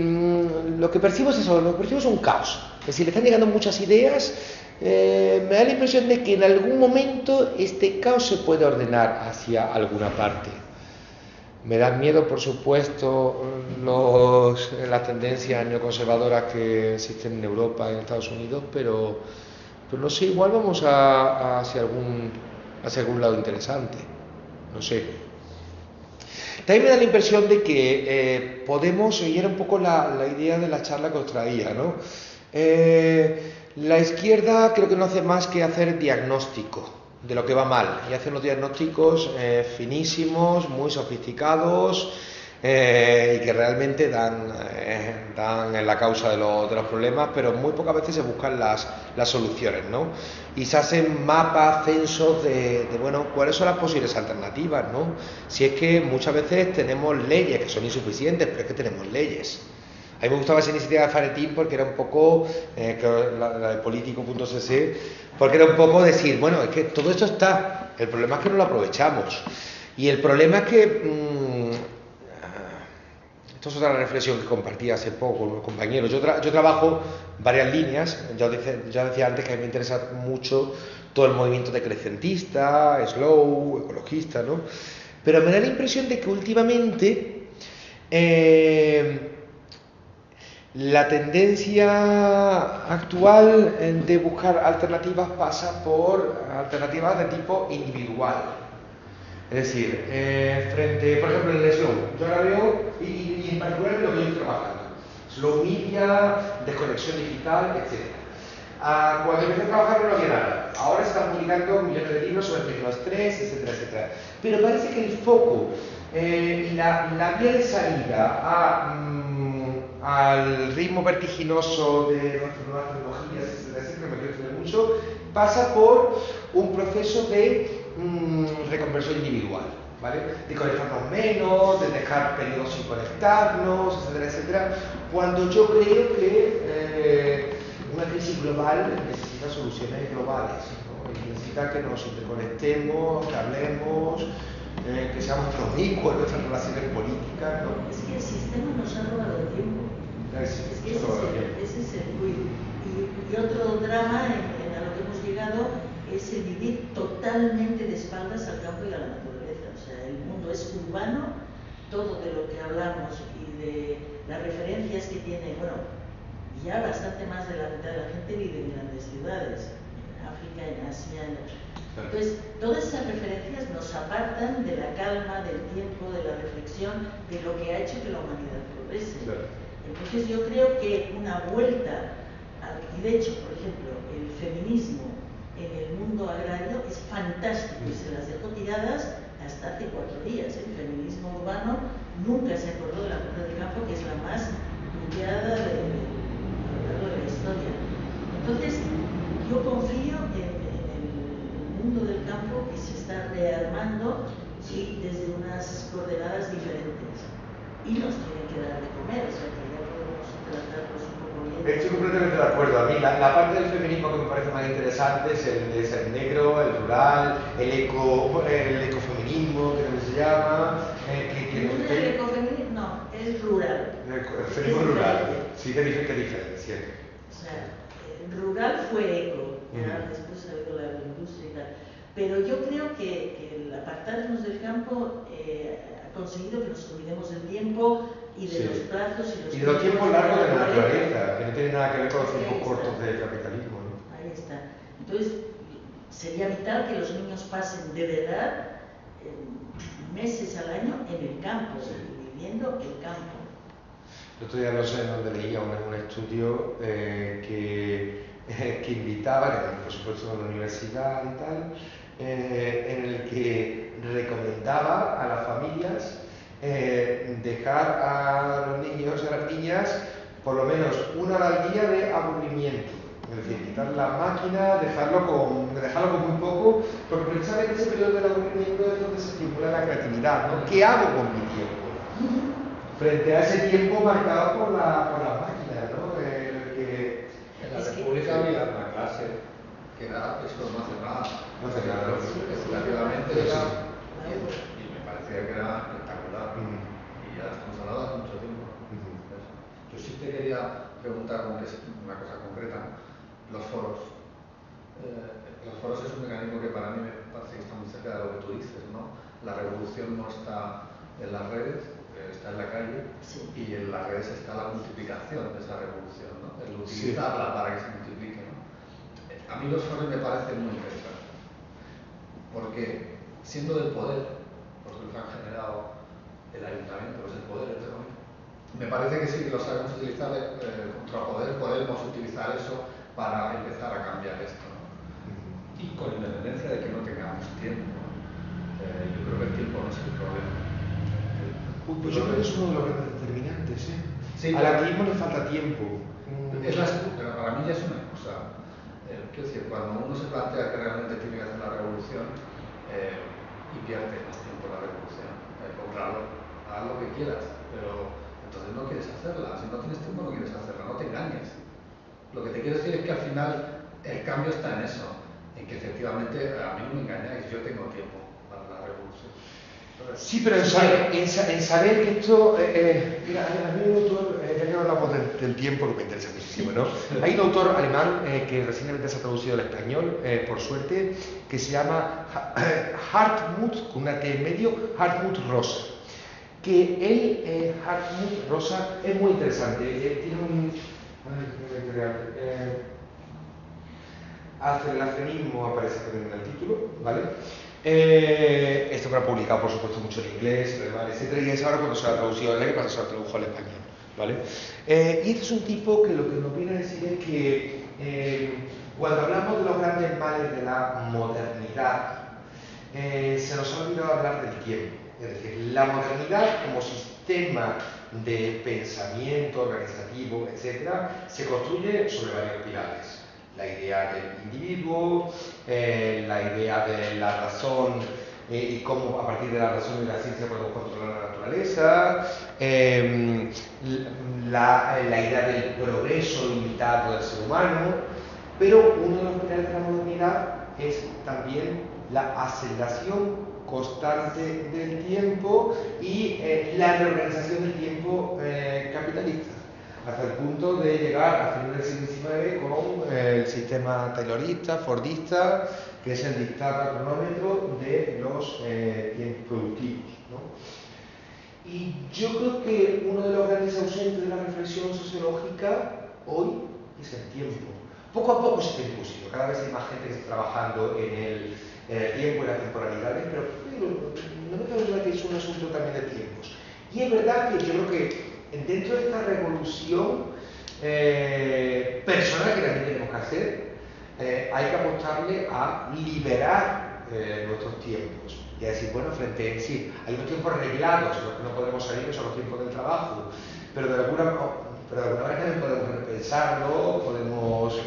lo que percibo es eso, lo que percibo es un caos. Es decir, le están llegando muchas ideas, me da la impresión de que en algún momento este caos se puede ordenar hacia alguna parte. Me dan miedo, por supuesto, las tendencias neoconservadoras que existen en Europa y en Estados Unidos, pero no sé, igual vamos hacia algún lado interesante, no sé. También me da la impresión de que podemos, y era un poco la idea de la charla que os traía, ¿no? La izquierda creo que no hace más que hacer diagnóstico de lo que va mal, y hace unos diagnósticos finísimos, muy sofisticados, y que realmente dan en la causa de los problemas, pero muy pocas veces se buscan las soluciones, ¿no? Y se hacen mapas, censos de bueno, cuáles son las posibles alternativas, ¿no? Si es que muchas veces tenemos leyes que son insuficientes, pero es que tenemos leyes. A mí me gustaba esa iniciativa de Faretín porque era un poco, la de político.cc, porque era un poco decir, bueno, es que todo esto está, el problema es que no lo aprovechamos. Y el problema es que, esto es otra reflexión que compartí hace poco con unos compañeros, yo trabajo varias líneas, ya decía antes que a mí me interesa mucho todo el movimiento decrecentista, slow, ecologista, ¿no? Pero me da la impresión de que últimamente la tendencia actual de buscar alternativas pasa por alternativas de tipo individual. Es decir, frente, por ejemplo, en el slow, yo ahora veo, y en particular en lo que yo estoy trabajando, slow media, desconexión digital, etc. Cuando empecé a trabajar no había nada. Ahora se están publicando millones de libros sobre el estrés, etcétera, etcétera. Pero parece que el foco, la vía de salida al ritmo vertiginoso de nuestras nuevas tecnologías, etcétera, etcétera, me quiero extender mucho, pasa por un proceso de reconversión individual, ¿vale? De conectarnos menos, de dejar periodos sin conectarnos, etcétera, etcétera, cuando yo creo que una crisis global necesita soluciones globales, ¿no? Y necesita que nos interconectemos, que hablemos, que seamos promiscuos en nuestras relaciones políticas, ¿no? Es que el sistema nos ha robado el tiempo. Es que ese es el ruido. Y otro drama a lo que hemos llegado es el vivir totalmente de espaldas al campo y a la naturaleza. O sea, el mundo es urbano, todo de lo que hablamos y de las referencias que tiene, bueno, ya bastante más de la mitad de la gente vive en grandes ciudades, en África, en Asia. Entonces, todas esas referencias nos apartan de la calma, del tiempo, de la reflexión, de lo que ha hecho que la humanidad progrese. Entonces, yo creo que una vuelta, y de hecho, por ejemplo, el feminismo en el mundo agrario es fantástico y se las dejó tiradas hasta hace 4 días. El feminismo urbano nunca se acordó de la mujer del campo, que es la más tuteada a lo largo de la historia. Entonces, yo confío en el mundo del campo que se está rearmando y desde unas coordenadas diferentes. Y nos tienen que dar de comer, o sea que ya podemos tratarlos un poco bien. Estoy completamente de acuerdo. A mí la parte del feminismo que me parece más interesante es el negro, el rural, el ecofeminismo, que también se llama. El ecofeminismo no, es rural. El feminismo rural. Sí, ¿qué diferencia? O sea, el rural fue eco, ya después ha habido la agroindustria y tal. Pero yo creo que el apartarnos del campo ha conseguido que nos olvidemos del tiempo y de los plazos y de los tiempos largos de la naturaleza, que no tiene nada que ver con los tiempos cortos del capitalismo, ¿no? Ahí está. Entonces, sería vital que los niños pasen de verdad meses al año en el campo, viviendo el campo. El otro día no sé dónde leía un estudio que invitaba, por supuesto en la universidad y tal, en el que recomendaba a las familias dejar a los niños y a las niñas por lo menos 1 hora al día de aburrimiento. Es decir, quitar la máquina, dejarlo con muy poco, porque precisamente ese periodo del aburrimiento es donde se estimula la creatividad, ¿no? ¿Qué hago con mi tiempo? Frente a ese tiempo marcado por la máquina, ¿no? En la República había una clase que era eso, no hace nada. No hace nada. Educativamente era, y me parecía que era espectacular. Y ya estamos hablando hace mucho tiempo. Yo sí te quería preguntar una cosa concreta. Los foros. Los foros es un mecanismo que para mí me parece que está muy cerca de lo que tú dices, ¿no? La revolución no está en las redes, está en la calle, y en las redes está la multiplicación de esa revolución, ¿no? El utilizarla para que se multiplique, ¿no? A mí los foros me parecen muy interesantes, porque siendo del poder, porque los han generado el ayuntamiento, es el poder, me parece que sí que lo sabemos utilizar contra poder, podemos utilizar eso para empezar a cambiar esto, ¿no? Y con independencia de que no tengamos tiempo, yo creo que el tiempo no es el problema. Pues yo creo que es uno de los grandes determinantes, ¿eh? Sí, al activismo le falta tiempo. Pero para mí ya es una cosa. Quiero decir, cuando uno se plantea que realmente tiene que hacer la revolución, invierte más tiempo en la revolución. Comprarlo, haz lo que quieras, pero entonces no quieres hacerla. Si no tienes tiempo, no quieres hacerla, no te engañes. Lo que te quiero decir es que al final el cambio está en eso, en que efectivamente a mí no me engañáis, yo tengo tiempo para la revolución. Sí, pero en saber que esto, mira, hay un autor, ya que hablamos del tiempo, que me interesa muchísimo, ¿no? Hay un autor alemán que recientemente se ha traducido al español, por suerte, que se llama Hartmut, con una T en medio, Hartmut Rosa. Que él, Hartmut Rosa, es muy interesante, tiene un... aceleracionismo aparece también en el título, ¿vale? Esto que ha publicado, por supuesto, mucho en inglés, en alemán, etc. Y es ahora cuando se ha traducido al inglés, cuando se ha traducido al español, ¿vale? Y este es un tipo que lo que nos viene a decir es que cuando hablamos de los grandes males de la modernidad, se nos ha olvidado hablar del tiempo. Es decir, la modernidad como sistema de pensamiento organizativo, etc., se construye sobre varios pilares. La idea del individuo, la idea de la razón y cómo a partir de la razón y la ciencia podemos controlar la naturaleza, la idea del progreso limitado del ser humano, pero uno de los pilares de la modernidad es también la aceleración constante del tiempo y la reorganización del tiempo capitalista. hasta el punto de llegar a finales del siglo XIX con el sistema taylorista, fordista, que es el dictar al cronómetro de los tiempos productivos, ¿no? Y yo creo que uno de los grandes ausentes de la reflexión sociológica hoy es el tiempo. Poco a poco se está impusiendo, cada vez hay más gente que está trabajando en el tiempo y las temporalidades, pero no me cabe duda que es un asunto también de tiempos. Y es verdad que yo creo que dentro de esta revolución personal que también tenemos que hacer, hay que apostarle a liberar nuestros tiempos. Y a decir, bueno, sí, hay unos tiempos reglados en los que no podemos salir, que son los tiempos del trabajo, pero de alguna manera también podemos repensarlo, podemos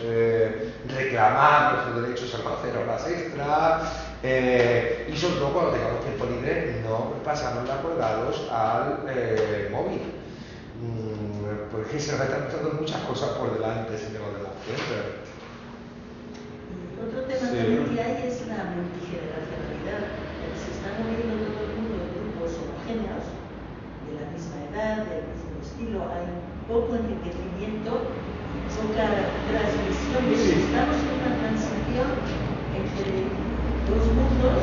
reclamar nuestros derechos a hacer horas extra, y sobre todo cuando tengamos tiempo libre, no pasárnosla colgados al móvil. Porque se nos están metiendo muchas cosas por delante, si tengo delante. Otro tema también que hay es la multigeneracionalidad. Se está moviendo todo el mundo en grupos homogéneos, de la misma edad, del mismo estilo. Hay poco enriquecimiento, poca transmisión. Estamos en una transición entre dos mundos,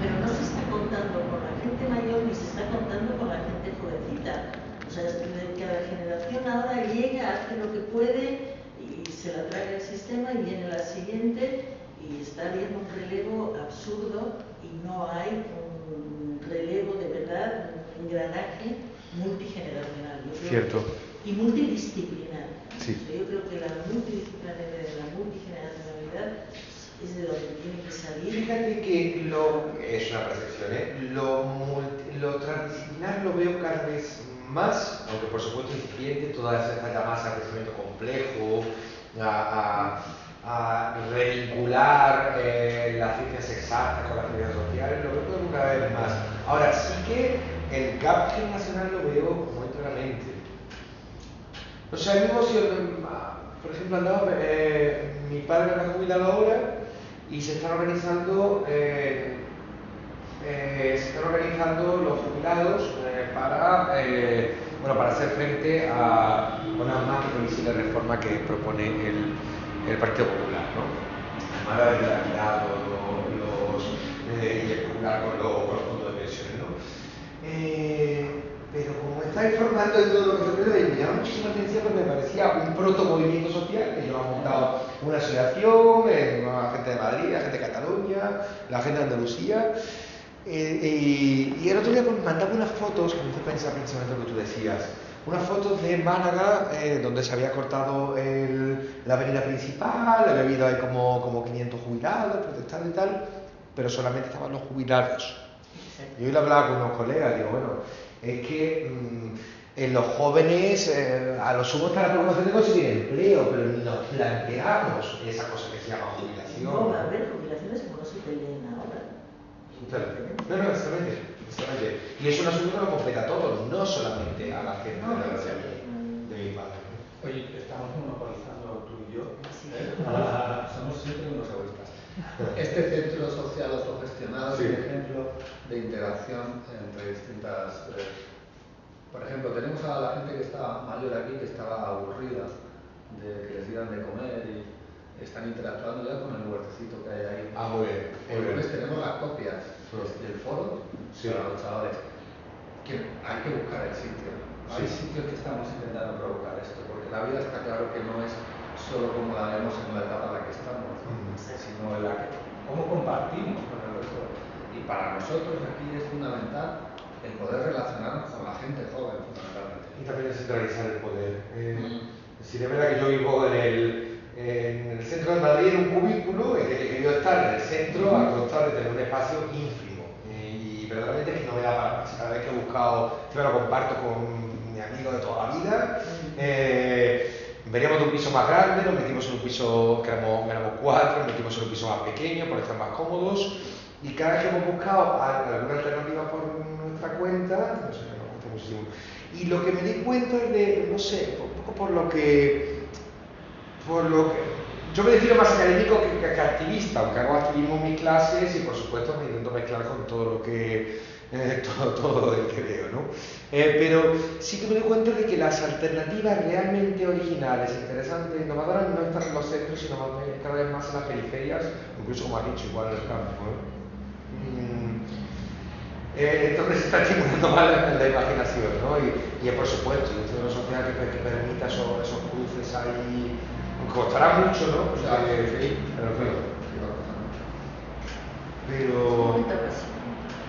pero no se está contando con la gente mayor ni se está contando con la gente jovencita. O sea, cada generación ahora llega, hace lo que puede y se la trae el sistema y viene la siguiente y está habiendo un relevo absurdo y no hay un relevo de verdad, un engranaje multigeneracional. Cierto. Y multidisciplinar. Sí. O sea, yo creo que la multigeneracionalidad es de donde tiene que salir. Fíjate que es una percepción, lo transdisciplinar lo veo cada vez más, aunque por supuesto incipiente, todas estas llamadas a crecimiento complejo, a revincular las ciencias exactas con las ciencias sociales, lo veo cada vez más. Ahora sí que el gap generacional lo veo muy claramente. O sea, por ejemplo, mi padre está jubilado ahora y se están organizando los jubilados para hacer frente a una más previsible reforma que propone el Partido Popular, ¿no? Además de regularizar y especular con los fondos de pensiones, ¿no? Pero como me está informando de todo lo que se puede, me llama muchísima atención porque me parecía un proto-movimiento social. Ellos han montado una asociación, la gente de Madrid, la gente de Cataluña, la gente de Andalucía. Y el otro día me mandaba unas fotos, que me hizo pensar precisamente lo que tú decías, unas fotos de Málaga donde se había cortado la avenida principal, había habido ahí como 500 jubilados protestando y tal, pero solamente estaban los jubilados. Yo hoy le hablaba con unos colegas, digo, bueno, es que en los jóvenes a lo sumo está la preocupación de conseguir empleo, pero ni nos planteamos esa cosa que se llama jubilación. No va a haber jubilaciones como no se peleen ahora. No, exactamente. Y es un asunto que lo completa a todos, no solamente a la gente de mi padre. Oye, estamos monopolizando tú y yo. Somos siempre unos egoístas. Este centro social autogestionado Sí. es un ejemplo de interacción entre distintas... por ejemplo, tenemos a la gente que está mayor aquí, que estaba aburrida de que les dieran de comer y están interactuando ya con el huertecito que hay ahí. Ah, muy bien. Entonces tenemos las copias del foro para los chavales. Que hay que buscar el sitio. Hay sitios que estamos intentando provocar esto, porque la vida está claro que no es solo como la vemos en la etapa en la que estamos, sino en la que cómo compartimos con el resto. Y para nosotros aquí es fundamental el poder relacionarnos con la gente joven, fundamentalmente. Y también descentralizar el poder. Si de verdad que yo vivo en el centro de Madrid, en un cubículo, en el que he querido estar en el centro, a costa de tener un espacio ínfimo. Y verdaderamente es que no me da para más. Cada vez que he buscado, yo lo comparto con mi amigo de toda la vida. Veníamos de un piso más grande, nos metimos en un piso que éramos 4, nos metimos en un piso más pequeño por estar más cómodos. Y cada vez que hemos buscado alguna alternativa por nuestra cuenta, no sé, nos gusta muchísimo. Y lo que me di cuenta es de, no sé, un poco por lo que yo me defino más académico que activista, aunque hago activismo en mis clases y por supuesto me intento mezclar con todo lo que todo el que veo, ¿no? Pero sí que me doy cuenta de que las alternativas realmente originales, interesantes, innovadoras no están en los centros, sino cada vez más en las periferias, incluso como has dicho, igual en el campo, entonces se está estimulando más la imaginación, ¿no? Y por supuesto, dentro de una sociedad que permita esos cruces ahí, costará mucho, ¿no? O sea, sí,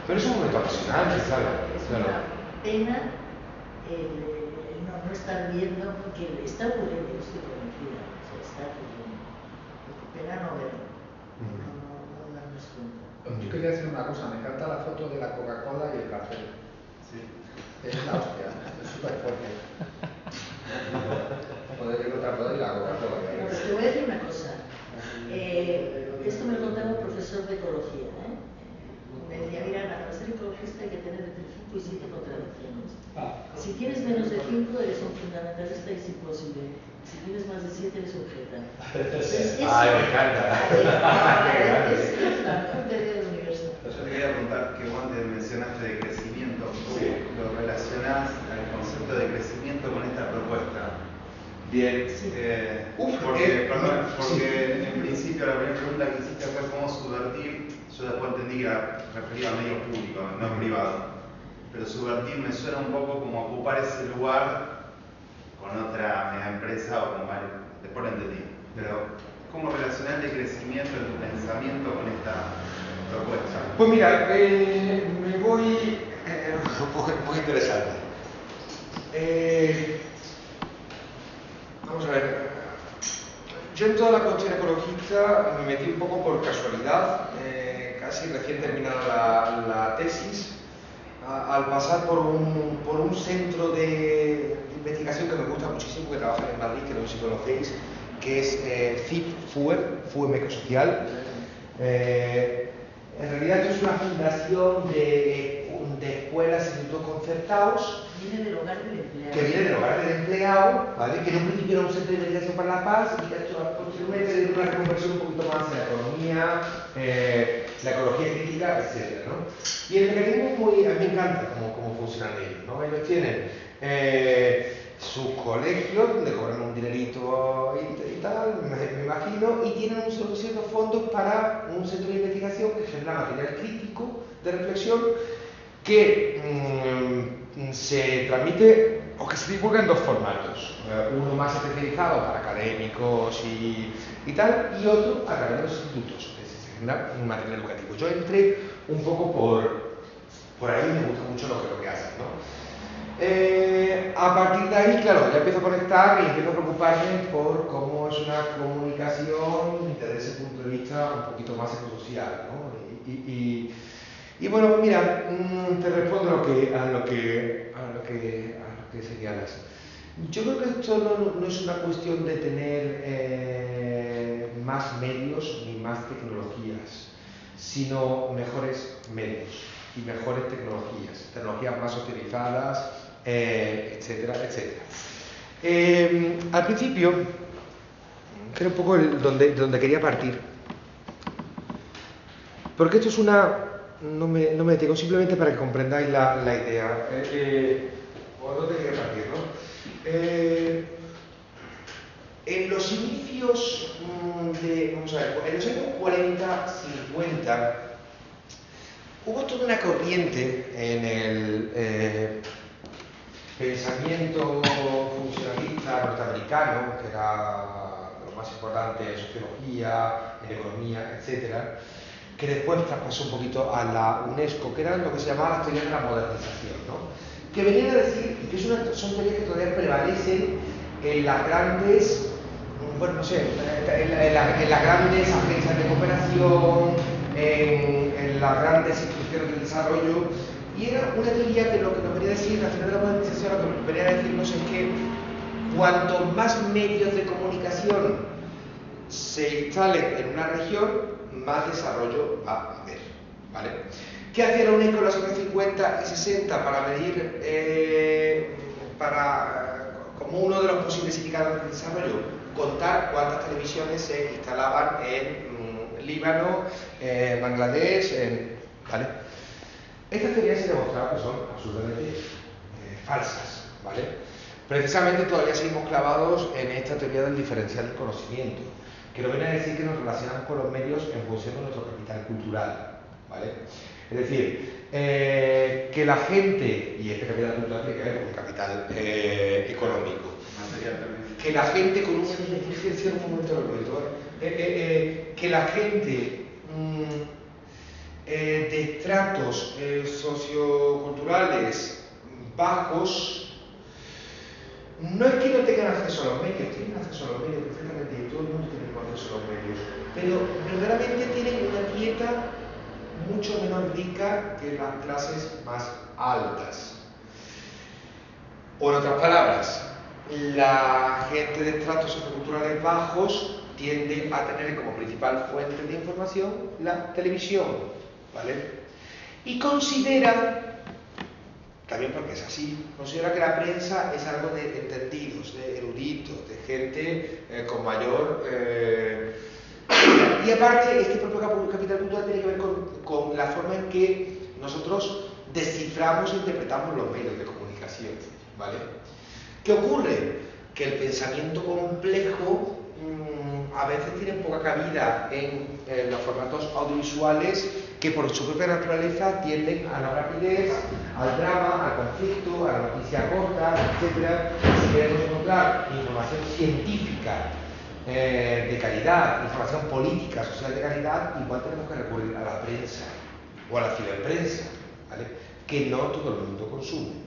pero es un momento apasionante, claro. Es una pena no estar viendo, porque está ocurriendo, yo estoy convencida, o sea, está ocurriendo. Pena no verlo, no darnos cuenta. Yo quería decir una cosa, me encanta la foto de la Coca-Cola y el café. Sí. Es la hostia, es súper fuerte. Poder ir otra cosa y la Coca-Cola. Pero te voy a decir una cosa. Esto me lo contaba un profesor de ecología. Me decía, mira, para ser ecologista hay que tener entre 5 y 7 contradicciones. Si tienes menos de 5 eres un fundamentalista y es imposible. Si tienes más de 7 eres un jeta. Ay, me encanta. Es la mejor teoría del universo. Yo te quería preguntar que vos antes mencionaste de crecimiento, ¿cómo lo relacionás al concepto de crecimiento con esta propuesta? Bien, porque en principio la primera pregunta que hiciste fue cómo subvertir, yo después entendí que era referido a medios públicos, no privado, pero subvertir me suena un poco como ocupar ese lugar con otra mega empresa o con varios, después lo entendí, pero ¿cómo relacionar el crecimiento en tu pensamiento con esta propuesta? Pues mira, me voy muy interesante. Vamos a ver, yo en toda la cuestión ecologista me metí un poco por casualidad, casi recién terminada la tesis, al pasar por un centro de investigación que me gusta muchísimo, que trabaja en Madrid, que no sé si conocéis, que es FUEM Ecosocial. En realidad esto es una fundación de escuelas e institutos concertados Viene del hogar del empleado. Que viene del hogar del empleado, ¿vale? Que en un principio era un centro de investigación para la paz y que ha hecho posteriormente de una reconversión un poquito más en la economía, la ecología crítica, etc., ¿no? Y el mecanismo a mí me encanta cómo funcionan ellos, ¿no? Ellos tienen sus colegios donde cobran un dinerito y tal, me imagino, y tienen ciertos fondos para un centro de investigación que genera material crítico de reflexión que se transmite o que se divulga en dos formatos, uno más especializado para académicos y tal, y otro a través de los institutos, es decir, se genera un material educativo. Yo entré un poco por ahí, me gusta mucho lo que hacen, ¿no? A partir de ahí, claro, ya empiezo a conectar y empiezo a preocuparme por cómo es una comunicación desde ese punto de vista un poquito más ecosocial, ¿no? Y bueno, mira, te respondo a lo que señalas. Yo creo que esto no es una cuestión de tener más medios ni más tecnologías, sino mejores medios y mejores tecnologías más utilizadas, etcétera, etcétera. Al principio, que era un poco donde quería partir, porque esto es no me detengo simplemente para que comprendáis la idea. ¿Por dónde quería partir, no? En los inicios vamos a ver, en los años 40, 50, hubo toda una corriente en el pensamiento funcionalista norteamericano, que era lo más importante en sociología, en economía, etcétera, que después traspasó un poquito a la UNESCO, que eran lo que se llamaba las teorías de la modernización, ¿no? Que venían a decir, y que son teorías que todavía prevalecen en las grandes, bueno, no sé, en las grandes agencias de cooperación, en las grandes instituciones de desarrollo, y era una teoría que lo que nos venía a decir, la teoría de la modernización, lo que venía a decirnos es que cuanto más medios de comunicación se instalen en una región, más desarrollo va a haber, ¿vale? ¿Qué hacía la UNESCO en los años 50 y 60 para medir, como uno de los posibles indicadores de desarrollo, contar cuántas televisiones se instalaban en Líbano, Bangladesh, ¿vale? Estas teorías se demostraron que son absolutamente falsas, ¿vale? Precisamente todavía seguimos clavados en esta teoría del diferencial del conocimiento, que nos viene a decir que nos relacionamos con los medios en función de nuestro capital cultural, ¿vale? Es decir, que la gente, y este capital cultural tiene que ver con el capital económico, que la gente con un que la gente de estratos socioculturales bajos no es que no tengan acceso a los medios, tienen acceso a los medios perfectamente y todo el mundo tiene acceso a los medios, pero verdaderamente tienen una dieta mucho menos rica que las clases más altas. O en otras palabras, la gente de estratos socioculturales bajos tiende a tener como principal fuente de información la televisión, ¿vale? Y considera, también porque es así, considera que la prensa es algo de entendidos, de eruditos, de gente con mayor... y aparte, este propio capital cultural tiene que ver con la forma en que nosotros desciframos e interpretamos los medios de comunicación, ¿vale? ¿Qué ocurre? Que el pensamiento complejo a veces tiene poca cabida en los formatos audiovisuales que por su propia naturaleza tienden a la rapidez, al drama, al conflicto, a la noticia corta, etc. Si queremos encontrar información científica de calidad, información política, social de calidad, igual tenemos que recurrir a la prensa o a la ciberprensa, ¿vale? Que no todo el mundo consume.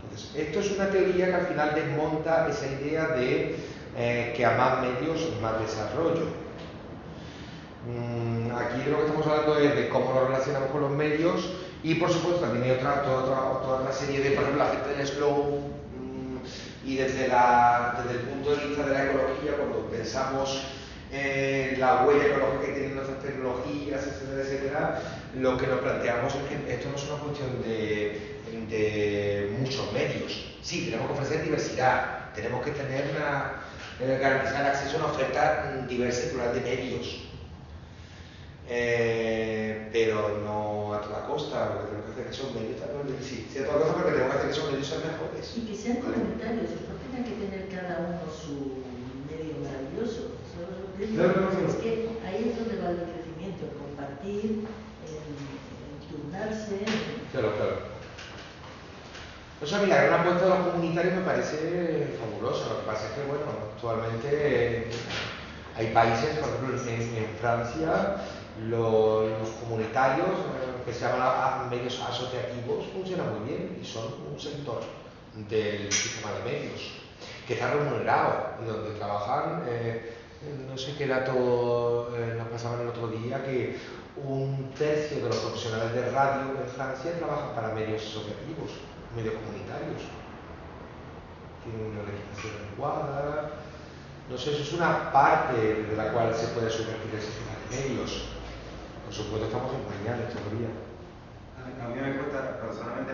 Entonces, esto es una teoría que al final desmonta esa idea de que a más medios, más desarrollo. Aquí de lo que estamos hablando es de cómo nos relacionamos con los medios y por supuesto también hay toda otra serie de, por ejemplo, la gente del slow y desde el punto de vista de la ecología, cuando pensamos la huella ecológica que tienen nuestras tecnologías, etcétera, etcétera, lo que nos planteamos es que esto no es una cuestión de muchos medios. Sí, tenemos que ofrecer diversidad, tenemos que tener garantizar el acceso a una oferta diversa y plural de medios. Pero no a toda costa, lo que tenemos que hacer es que esos medios también, sí, a toda costa, porque tenemos que hacer que esos medios sean mejores. Y que sean comunitarios, no tengan que tener cada uno su medio maravilloso. Es que ahí es donde va el crecimiento, compartir, turnarse. Claro. O sea, mira, una apuesta de los comunitarios me parece fabulosa. Lo que pasa es que, bueno, actualmente hay países, por ejemplo en Francia, los comunitarios, que se llaman medios asociativos, funcionan muy bien y son un sector del sistema de medios que está remunerado y donde trabajan, no sé qué dato nos pasaban el otro día, que 1/3 de los profesionales de radio en Francia trabajan para medios asociativos, medios comunitarios. Tienen una legislación adecuada. No sé, eso es una parte de la cual se puede subvertir el sistema de medios. Por supuesto, estamos en pañales todavía. A mí me cuesta personalmente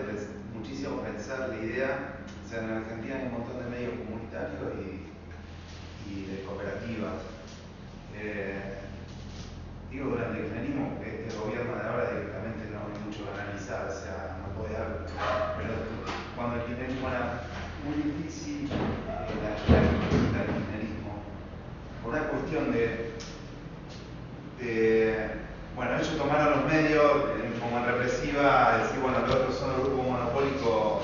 muchísimo pensar la idea, o sea, en Argentina hay un montón de medios comunitarios y de cooperativas. Digo, durante el kirchnerismo, este gobierno de ahora directamente no hay mucho que analizar, o sea, no puede haber, pero cuando el kirchnerismo era muy difícil, la política del kirchnerismo, por una cuestión de bueno, ellos tomaron los medios como en represiva, decir, bueno, los otros son los grupos monopólicos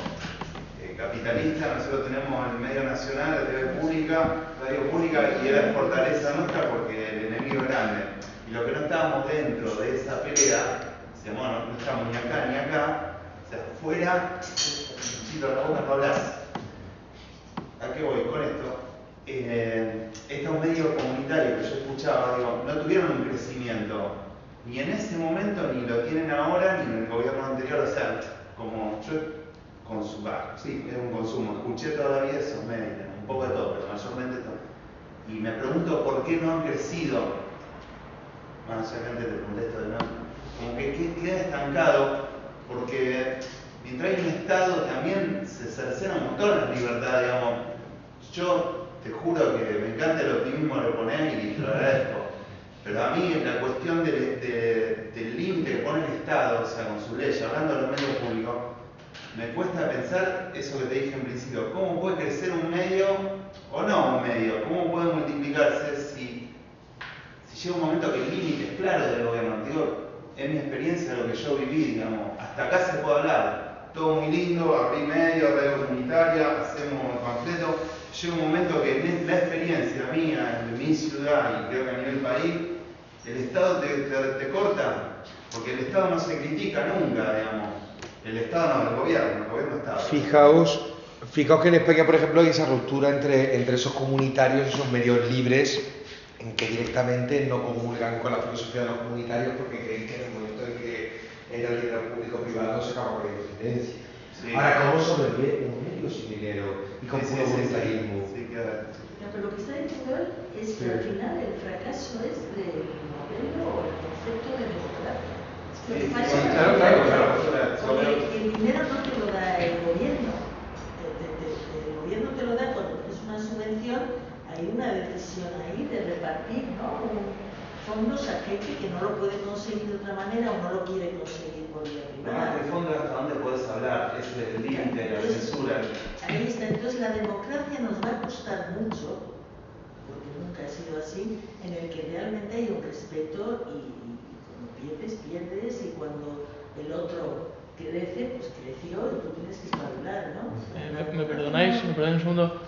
capitalistas, nosotros tenemos el medio nacional, la TV pública, radio pública, y era fortaleza nuestra porque el enemigo es grande. Y los que no estábamos dentro de esa pelea, decíamos, bueno, no estamos ni acá ni acá, o sea, fuera, chito la boca, no hablas. ¿A qué voy con esto? Estos medios comunitarios que yo escuchaba, digo, no tuvieron un crecimiento, ni en ese momento, ni lo tienen ahora, ni en el gobierno anterior, o sea, como yo sí, es un consumo, escuché todavía esos medios, un poco de todo, pero mayormente todo. Y me pregunto por qué no han crecido, más allá que te pregunté esto de nuevo, como que queda estancado, porque mientras hay un Estado también se cercena un montón la libertad, digamos. Yo te juro que me encanta el optimismo que lo ponés y te lo agradezco, Pero a mí la cuestión del límite que pone el Estado, o sea, con su ley, hablando de los medios públicos, me cuesta pensar eso que te dije en principio. ¿Cómo puede crecer un medio o no un medio? ¿Cómo puede multiplicarse si llega un momento que el límite es claro del gobierno? Digo, es mi experiencia, lo que yo viví, digamos. Hasta acá se puede hablar. Todo muy lindo, abrí medio, radio comunitaria, hacemos el panfleto. Llega un momento que en la experiencia mía, en mi ciudad y creo que a nivel país, el Estado te corta, porque el Estado no se critica nunca, digamos. El Estado no, el gobierno está. Fijaos que en España, por ejemplo, hay esa ruptura entre esos comunitarios, esos medios libres, en que directamente no comulgan con la filosofía de los comunitarios porque creen que en el momento en que entra el dinero público-privado se acaba con la independencia. Sí. Ahora, ¿cómo sobrevive un medio sin dinero y con puro voluntarismo? Pero lo que está diciendo él es que al final el fracaso es del modelo o el concepto de democracia. Porque el dinero no te lo da el gobierno. El gobierno te lo da cuando tienes una subvención, hay una decisión ahí de repartir, ¿no? Fondos a gente que no lo puede conseguir de otra manera o no lo quiere conseguir por vía privada. El fondo hasta dónde puedes hablar, es el límite, la censura. Ahí está, entonces la democracia nos va a costar mucho, porque nunca ha sido así, en el que realmente hay un respeto y cuando pierdes y cuando el otro crece, pues creció y tú tienes que espabilar, ¿no? ¿Me perdonáis un segundo?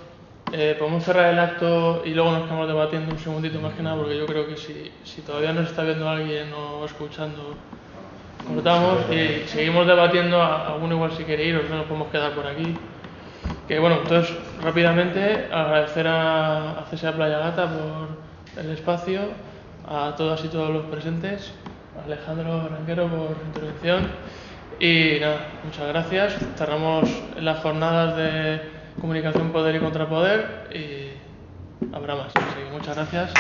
Podemos cerrar el acto y luego nos quedamos debatiendo un segundito más que nada, porque yo creo que si todavía nos está viendo alguien o escuchando, cortamos y seguimos debatiendo. Alguno igual si quiere ir, o no nos podemos quedar por aquí. Que bueno, entonces rápidamente agradecer a CSA Playa Gata por el espacio, a todas y todos los presentes, a Alejandro Ranquero por su intervención y nada, muchas gracias. Cerramos las jornadas de comunicación, poder y contrapoder y habrá más. Así que muchas gracias.